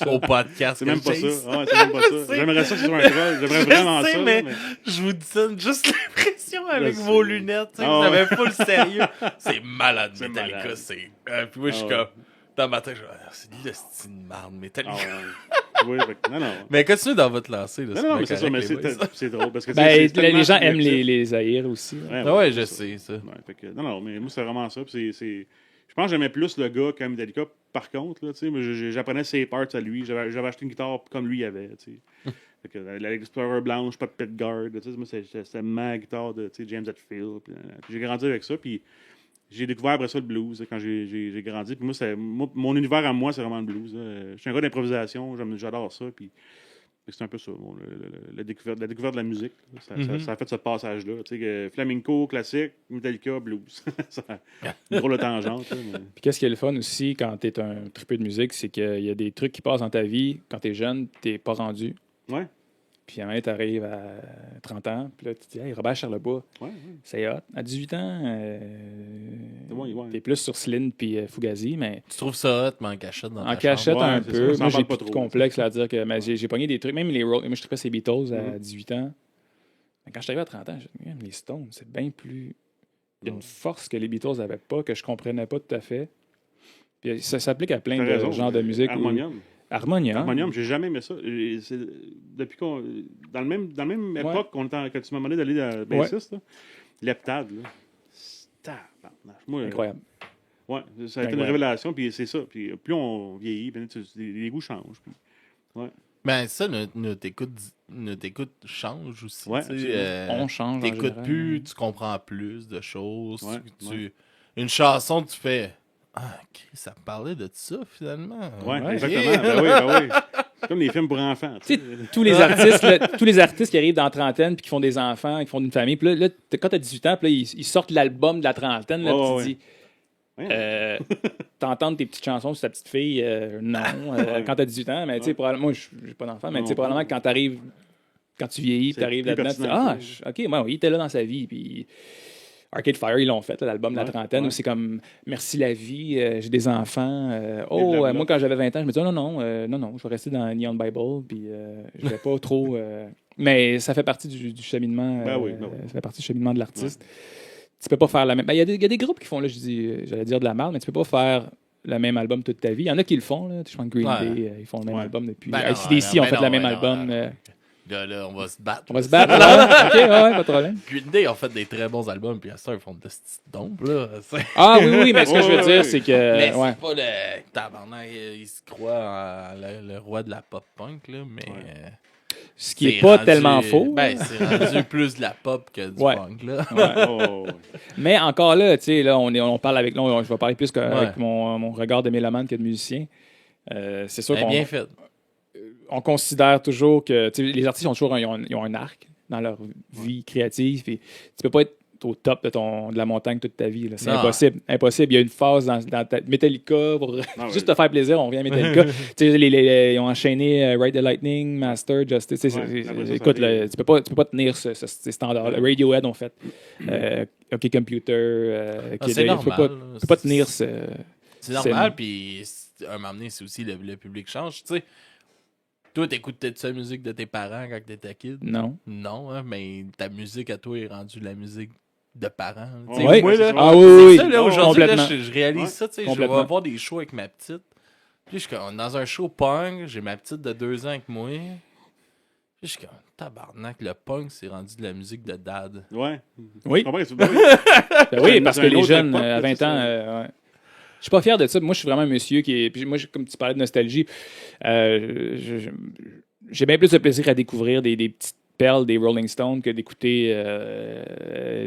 au podcast. C'est même pas ça. C'est même pas ça. J'aimerais ça que ce soit un troll. J'aimerais vraiment ça. Mais je vous donne juste l'impression avec vos lunettes. Vous avez pas le sérieux. C'est malade, Metallica. Puis moi, je suis comme. Dans ma tête, c'est dit le style de marde, Metallica. Oui, non. Mais continuez dans votre lancée. Là, non, mais c'est ça, mais c'est drôle. Parce que, les gens aiment les Zaïre aussi. Ouais, je sais ça. Non, mais moi, c'est vraiment ça. Je pense que j'aimais plus le gars qu'à Metallica. Par contre, là, j'apprenais ses parts à lui. J'avais acheté une guitare comme lui avait. L'Explorer blanche, pas de pet guard. Moi, c'était ma guitare de James Hetfield. Puis j'ai grandi avec ça. Puis j'ai découvert après ça le blues quand j'ai grandi. Puis moi, mon univers à moi, c'est vraiment le blues. Je suis un gars d'improvisation, j'adore ça. Puis C'est un peu ça, bon, la découverte de la musique. Ça a fait ce passage-là. Tu sais, flamenco, classique, Metallica, blues. Une drôle de tangente. Mais... Puis qu'est-ce qui est le fun aussi quand tu es un trippeux de musique, c'est qu'il y a des trucs qui passent dans ta vie. Quand tu es jeune, tu pas rendu. Ouais. Puis à un moment, tu arrives à 30 ans, puis là, tu te dis, hey, Robert Charlebois, c'est hot. À 18 ans, t'es plus sur Céline puis Fugazi, mais. Tu trouves ça hot, mais en cachette dans En ta cachette chambre? un peu. Ça, moi, j'ai pas plus de trop, complexe à dire que mais j'ai pogné des trucs, même les Moi, je trippais ces Beatles à 18 ans. Mais quand je suis arrivé à 30 ans, je me dis, les Stones, c'est bien plus. Il y a une force que les Beatles n'avaient pas, que je comprenais pas tout à fait. Puis ça s'applique à plein de genres de musique. Harmonium. Harmonium, j'ai jamais aimé ça. Depuis qu'on. Dans la même époque quand tu m'as demandé d'aller à bassiste, l'heptade, là. Incroyable. Ouais, ça a été une révélation, puis c'est ça. Puis plus on vieillit, les goûts changent. Puis, ouais. Ben, ça, notre écoute change aussi. Ouais, on change. T'écoutes plus, tu comprends plus de choses. Ouais, Une chanson, tu fais. Ah, ok, ça me parlait de ça, finalement. Ouais, Ouais, exactement. Ben oui. C'est comme les films pour enfants. Tu sais, tous les artistes qui arrivent dans la trentaine puis qui font des enfants, qui font une famille, puis là quand t'as 18 ans, puis là, ils sortent l'album de la trentaine, là, puis tu dis, t'entends tes petites chansons sur ta petite fille, non, quand t'as 18 ans, mais tu sais, probablement, moi, j'ai pas d'enfant, mais tu sais, probablement quand tu vieillis, puis t'arrives là-dedans, tu dis, ok, moi, oui, il était là dans sa vie, puis... Arcade Fire, ils l'ont fait, l'album de la trentaine, où c'est comme merci la vie, j'ai des enfants. Moi, quand j'avais 20 ans, je me disais non, je vais rester dans Neon Bible, puis je vais pas trop. Mais ça fait partie du cheminement. Ça fait partie du cheminement de l'artiste. Tu peux pas faire la même. Il y a des groupes qui font, là, j'allais dire de la merde, mais tu peux pas faire le même album toute ta vie. Il y en a qui le font, là. Je pense que Green Day, ils font le même album depuis. AC/DC ont fait le même album. Là, on va se battre. On va se battre, là. OK, pas de problème. Green Day ont fait des très bons albums, puis à ça, ils font de petites dompes, là. Ah oui, mais ce que je veux dire, c'est que... Mais c'est pas le... Tabarnak, il se croit le roi de la pop-punk, là, mais... Ce qui est pas tellement faux. Ben, c'est rendu plus de la pop que du punk, là. Mais encore là, tu sais, là, on parle avec... Là, je vais parler plus avec mon regard de mélomane que de musicien. C'est sûr qu'on... bien fait. On considère toujours que les artistes ils ont un arc dans leur vie créative. Et tu peux pas être au top de la montagne toute ta vie. Là. C'est impossible. Il y a une phase dans ta Metallica pour juste te faire plaisir. On revient à Metallica. Ils ont enchaîné Ride the Lightning, Master, Justice. Écoute, tu peux pas tenir ces standards. Radiohead ont fait OK Computer. C'est normal. Tu peux pas tenir ce... C'est normal. Puis un moment donné, c'est aussi le public change. Tu sais. Toi, t'écoutais de la musique de tes parents quand t'étais kid? Non. Non, hein, mais ta musique à toi est rendue la musique de parents. Oui, moi, là, oui. Ça, là, aujourd'hui, là, je réalise ça. Je vais voir des shows avec ma petite. Puis je suis comme, dans un show punk, j'ai ma petite de 2 ans avec moi. Puis je suis comme, tabarnak, le punk, c'est rendu de la musique de dad. Ouais. Oui. Oui, parce que les jeunes, à 20 ans... Je suis pas fier de ça. Moi, je suis vraiment un monsieur qui est... Puis moi, comme tu parlais de nostalgie, j'ai bien plus de plaisir à découvrir des petites perles des Rolling Stones que d'écouter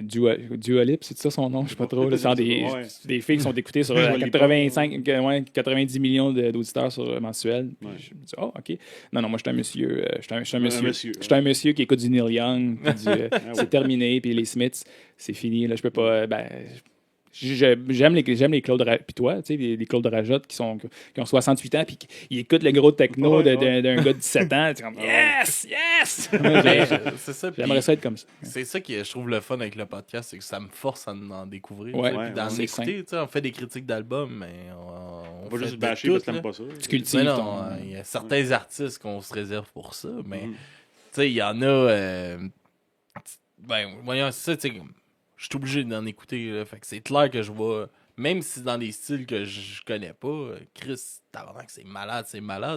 Dua Lipa, c'est ça son nom? Je sais pas trop. C'est des filles qui sont écoutées sur 90 millions d'auditeurs mensuels. Je me dis, OK. Non, moi, je suis un monsieur qui écoute du Neil Young, puis c'est terminé, puis les Smiths, c'est fini. Là, je peux pas... J'aime les Claude Rajotte, puis toi, tu sais, les Claude Rajotte qui ont 68 ans, puis qui écoutent le gros techno d'un gars de 17 ans. Tu es comme, yes! C'est ça. J'aimerais ça être comme ça. C'est ça qui je trouve le fun avec le podcast, c'est que ça me force à en découvrir. Puis d'en écouter. On fait des critiques d'albums, mais on va juste bâcher parce que t'aimes pas ça. Tu cultives. Il y a certains artistes qu'on se réserve pour ça, mais tu sais, il y en a. Voyons, c'est ça, tu sais. Je suis obligé d'en écouter. Là. Fait que c'est clair que je vois, même si c'est dans des styles que je connais pas, Chris, tabarnak, c'est malade.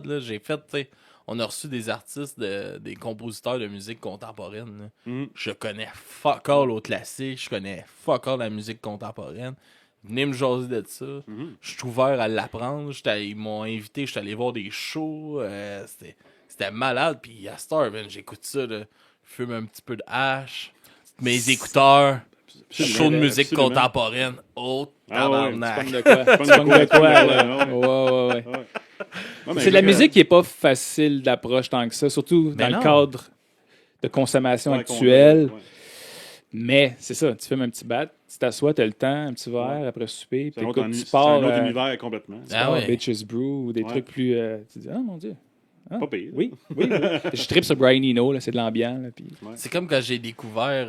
Là. J'ai fait, tu sais, on a reçu des artistes, des compositeurs de musique contemporaine. Je connais fuck all au classique, je connais fuck all la musique contemporaine. Venez me jaser de ça. Je suis ouvert à l'apprendre. Ils m'ont invité, je suis allé voir des shows. C'était malade. Puis à cette heure, j'écoute ça. Là. Je fume un petit peu de hache. Mes écouteurs. Show de musique contemporaine. Oh, tabarnak. Tu pognes de quoi? Ouais. Ouais, mais C'est de la que- musique qui n'est pas facile d'approche tant que ça, surtout Mais dans non. le cadre de consommation Ouais, actuelle. ouais. Mais c'est ça, tu fais un petit bat, tu t'assois, tu as le temps, un petit verre Ouais. après souper, C'est puis un autre, écoute, tu c'est pars, un autre univers complètement. tu Ah pars ouais. Bitches Brew ou des Ouais. trucs plus... tu dis, ah mon Dieu. Ah, Pas pire. oui, oui, oui. Je tripe sur Brian Eno, là, c'est de l'ambiance. Là, puis... Ouais. C'est comme quand j'ai découvert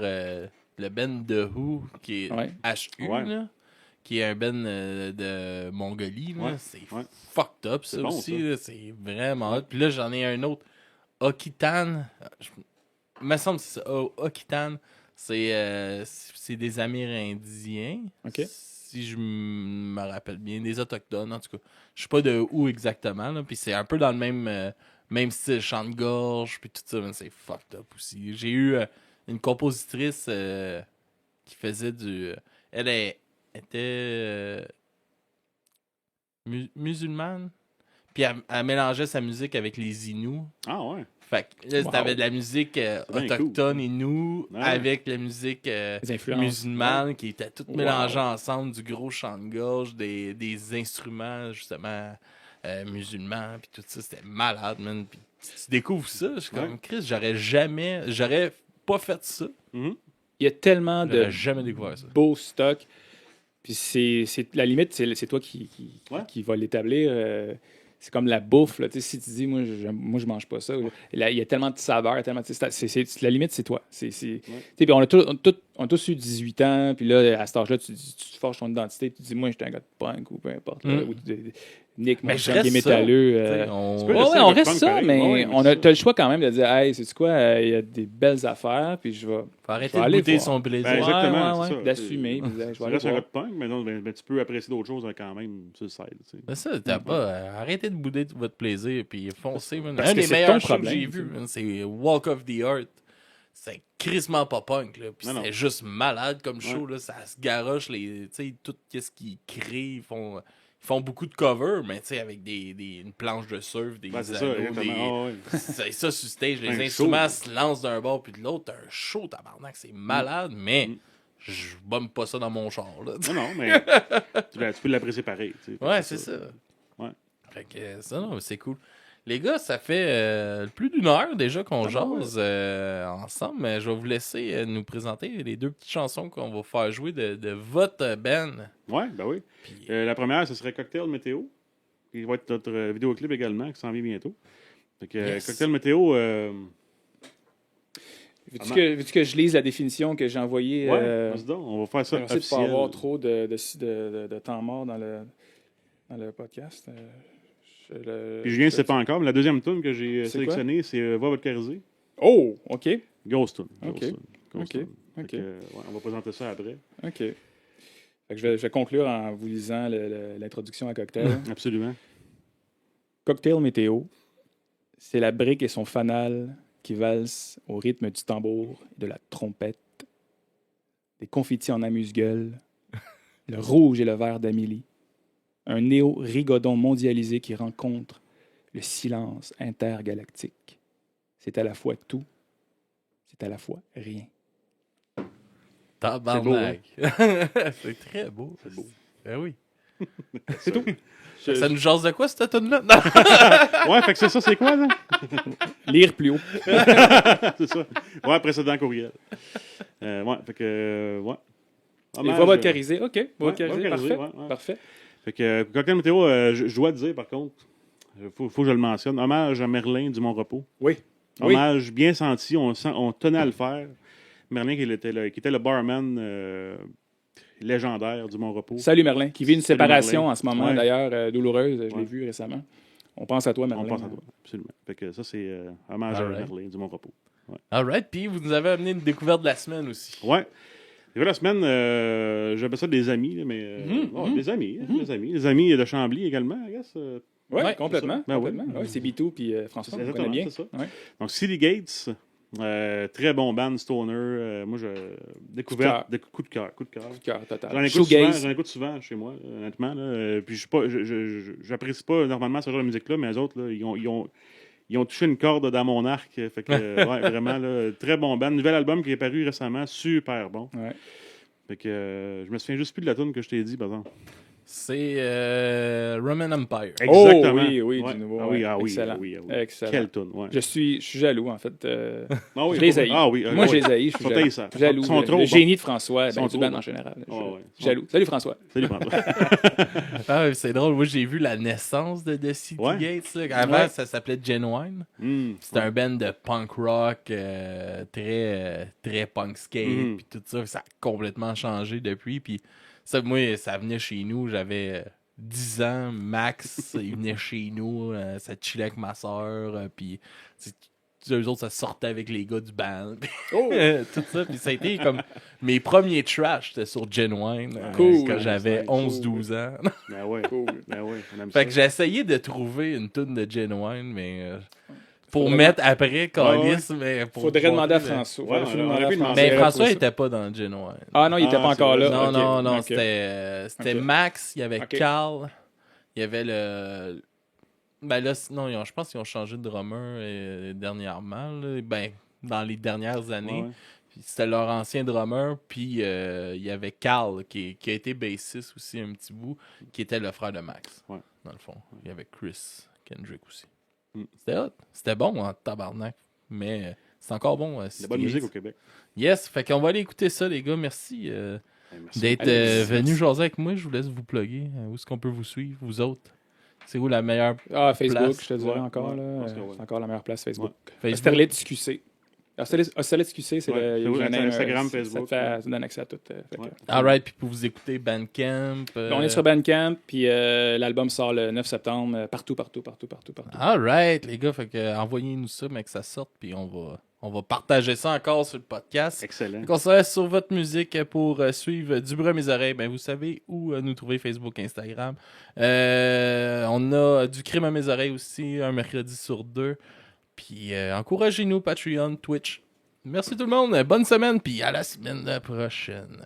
le band de Who, qui est Ouais. HU, Ouais. là, qui est un band de Mongolie. Là. Ouais. C'est Ouais. fucked up, ça C'est bon, aussi. ça. là. C'est vraiment hot. Puis là, j'en ai un autre. Okitan. Il me semble que c'est ça. Okitan. C'est des Amérindiens. OK. Si je me rappelle bien. Des Autochtones, en tout cas. Je sais pas de où exactement. Là. Puis c'est un peu dans le même style, chant de gorge. Puis tout ça. Mais c'est fucked up aussi. J'ai eu une compositrice qui faisait du. Était musulmane. Puis elle mélangeait sa musique avec les Inuits. Ah ouais. Fait que là, Wow. t'avais de la musique bien autochtone Inuit Ouais. avec la musique Les influences. musulmane qui était toutes Wow. mélangées ensemble, du gros chant de gorge, des instruments justement musulmans, puis tout ça. C'était malade, man. Puis tu découvres ça, je suis comme, Ouais. Chris, j'aurais pas fait ça. Mhm. Il y a tellement de J'aurais jamais découvert ça. beaux stocks. Puis c'est la limite, c'est toi Ouais. qui va l'établir. C'est comme la bouffe. Là. Tu sais, si tu dis, moi, je mange pas ça. Là, il y a tellement de saveurs. Tellement, la limite, c'est toi. Tu sais, puis on a tous eu 18 ans. Puis là, à cet âge-là, tu te forges ton identité. Tu dis, moi, j'étais un gars de punk ou peu importe. Là, ou Nick, moi, Mais je je suis un gay reste ça. métalleux. T'sais, Tu peux Ouais, rester on un gars de reste punk ça, pareil. mais Ouais, t'as le choix quand même de dire, hey, c'est quoi, il y a des belles affaires, puis je vais. Faut arrêter Je vais de aller goûter voir. son plaisir. Ben, exactement, Ouais, c'est ça. d'assumer. puis je vais Tu aller restes un gars voir. de punk, mais non, ben, tu peux apprécier d'autres choses quand même sur le side. Tu sais. C'est ça, t'as pas. Arrêtez de bouder votre plaisir puis foncez, man. Parce Un que des c'est meilleurs ton shows que problème, j'ai vu, man, c'est Walk of the Earth. C'est crissement pas punk, là. Puis Non, c'est non. juste malade comme show, là. Ça se garoche, tu sais, tout ce qu'ils créent. Ils font beaucoup de covers, mais tu sais, avec une planche de surf, des Ben, c'est ça, anneaux, exactement. Ah, ouais. c'est ça sur stage. Les Un instruments show. se lancent d'un bord puis de l'autre. T'as un show, tabarnak. C'est malade, mais je bombe pas ça dans mon char, là. Non, non, mais tu peux l'apprécier pareil. Tu sais. Ouais, c'est ça. Ouais. Fait que ça, non, c'est cool. Les gars, ça fait plus d'une heure déjà qu'on jase ensemble, mais je vais vous laisser nous présenter les deux petites chansons qu'on va faire jouer de votre band. Ouais, ben oui. Puis, La première, ce serait Cocktail Météo. Il va être notre vidéoclip également, qui s'en vient bientôt. Fait que, Yes. Cocktail Météo, Veux-tu que je lise la définition que j'ai envoyée? vas-y donc, on va faire ça On va essayer de pas officiel. avoir trop de temps mort dans le podcast. Puis Julien ne sait pas encore, mais la deuxième tune que j'ai C'est sélectionnée, c'est Va Vodkariser. Oh, OK. Grosse tune. Ok. Grosse Ok. tune. Fait Ok. que, on va présenter ça après. OK. Fait que je vais conclure en vous lisant l'introduction à Cocktail. Absolument. Cocktail météo, c'est la brique et son fanal qui valsent au rythme du tambour et de la trompette. Des confettis en amuse-gueule, le rouge et le vert d'Amélie. Un néo-rigodon mondialisé qui rencontre le silence intergalactique. C'est à la fois tout, c'est à la fois rien. tabarnak. C'est très beau. C'est beau. Ben oui. C'est tout. Ça nous jase de quoi, cette tune-là? Ouais, fait que c'est ça, c'est quoi, là? Lire plus haut. C'est ça. Ouais, précédent courriel. Ouais, fait que, ouais. Et Hommage, va vodkariser. OK, va ouais, vodkariser. vodkariser, Parfait. ouais. Parfait. Fait que, Cocktail Météo, je dois te dire, par contre, faut que je le mentionne, hommage à Merlin du Mont-Repos. Oui. Oui. Hommage bien senti, on tenait à le faire. Merlin, qui était le barman légendaire du Mont-Repos. Salut Merlin, qui vit une Salut, séparation Merlin. en ce moment, Ouais. d'ailleurs, douloureuse. Je l'ai Ouais. vu récemment. On pense à toi, Merlin. On pense à toi, absolument. Fait que ça, c'est hommage à Alright. Merlin du Mont-Repos. Alright, puis vous nous avez amené une découverte de la semaine aussi. Ouais. Et la semaine, j'appelle ça des amis, là, mais des amis, des amis de Chambly également, I guess. Oui, Ouais, complètement. c'est ça. Ben oui. complètement. Ouais, c'est Bitou puis François, on Exactement, connaît bien. c'est ça. Ouais. Donc, City Gates, très bon band, Stoner. Moi, découverte, coup de cœur. Coup de cœur total. J'en écoute souvent chez moi, honnêtement. Là. Puis, j'apprécie pas normalement ce genre de musique-là, mais les autres, là, ils ont touché une corde dans mon arc. Fait que, ouais, vraiment, là, très bon band. Nouvel album qui est paru récemment, super bon. Ouais. Fait que, je me souviens juste plus de la tune que je t'ai dit, par exemple. C'est Roman Empire. Exactement. oui, Ouais. du nouveau. Ah oui, ouais. ah oui, Excellent. ah oui, ah oui. Excellent. Quelle toune, ouais. Je suis jaloux, en fait. Ah oui, Je les haïs. Ah oui, Moi, je oui. les haïs. Je suis Sont jaloux. haïssants. Jaloux. Ils sont trop Le bons. génie de François, Ils sont ben, du trop band bons. en général. Je suis Ouais. jaloux. Salut, François. Salut, François. Ah, c'est drôle. Moi, j'ai vu la naissance de The City Ouais. Gates. Là. Avant, Ouais. ça s'appelait Genuine. Mm. C'était un band de punk rock très punk skate. Mhm. Puis tout ça, ça a complètement changé depuis. Puis ça, moi, ça venait chez nous. J'avais 10 ans max. Il venait chez nous. Ça chillait avec ma soeur. Puis eux autres, ça sortait avec les gars du band. Tout ça. Puis ça a été comme mes premiers trash. C'était sur Genuine. Cool. Quand j'avais Nice. 11-12 ans. Ben ouais. Cool. Ben ouais, on aime Fait ça. que j'ai essayé de trouver une tune de Genuine, mais pour Faudrait- mettre après Calis, mais pour Faudrait demander à montrer, François. Ouais, Faudrait on demander à aurait pu François. Mais pour François ça. était pas dans Genuine. Ah non, il était Ah, pas encore c'est là. vrai. Non, Ok. non, non, Ok. c'était Ok. Max, il y avait Ok. Carl, il y avait le... Ben là, sinon, je pense qu'ils ont changé de drummer dernièrement, là. Ben, dans les dernières années. Ouais. Puis c'était leur ancien drummer, puis il y avait Carl, qui a été bassiste aussi un petit bout, qui était le frère de Max, Ouais. dans le fond. Il y avait Chris Kendrick aussi. Mm. C'était hot. C'était bon en tabarnak, mais c'est encore bon. De la City bonne musique Gates. au Québec. Yes, fait qu'on va aller écouter ça, les gars. Merci Merci. d'être Allez, venus merci. jaser avec moi. Je vous laisse vous plugger. Où est-ce qu'on peut vous suivre, vous autres? C'est où la meilleure Ah, Facebook, place? je te dirais Ouais, encore. ouais, là. je pense que oui. C'est encore la meilleure place, Facebook. Facebook? Sterlitz QC. Sterlitz QC, c'est Ouais, le c'est oui, username, Instagram, ça Facebook, Ça te donne accès à tout. Fait que- Ouais. Alright, puis pour vous écouter Bandcamp. On est sur Bandcamp, puis l'album sort le 9 septembre, partout. Alright, les gars, fait que envoyez-nous ça, mais que ça sorte, puis on va partager ça encore sur le podcast. Excellent. Donc, on se laisse sur votre musique pour suivre Du bruit à mes oreilles. Ben, vous savez où nous trouver, Facebook, Instagram. On a Du crime à mes oreilles aussi, un mercredi sur 2. Puis encouragez-nous, Patreon, Twitch. Merci tout le monde, bonne semaine, puis à la semaine prochaine.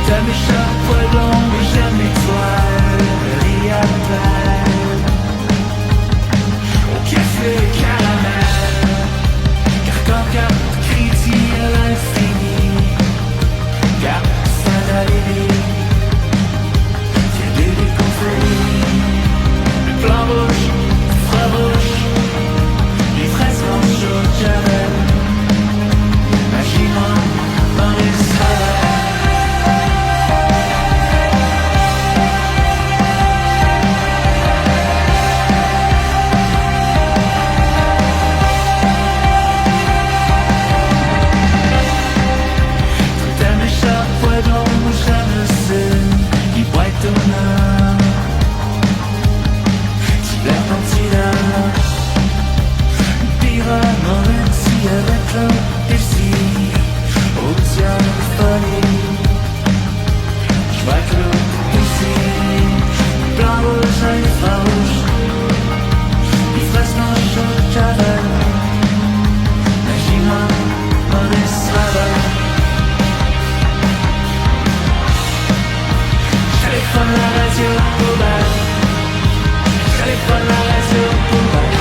T'as mes chapeaux longs et j'aime l'étoile, brille à peine. Au café caramel, car quand carte crédit à l'infini, car ça n'a l'idée, c'est des déconseillés. Le plan rouge, fraîche, les fraises blanches au javel, magie-moi dans les salades. T'as mes chapeaux blancs, je ne sais, qui boitent ton âme. Tu l'air candidat, pyramide avec l'un désir, au diable folie. Je vois que l'autre ici, blanc, rouge, infrarouge, les fraises blanches au javel, magie-moi en esclavage. Téléphone la radio poubelle, téléphone la radio poubelle.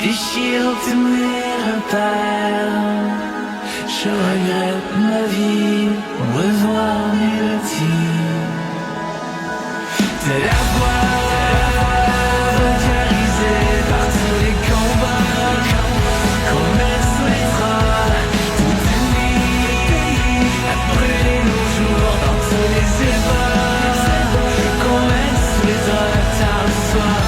déchire tous mes repères. Je regrette ma vie, revoir mélodie. De la voix vulgarisée par tous les combats qu'on met sous les draps. Toute une nuit à brûler nos jours dans tous les ébats qu'on met sous les draps tard le soir.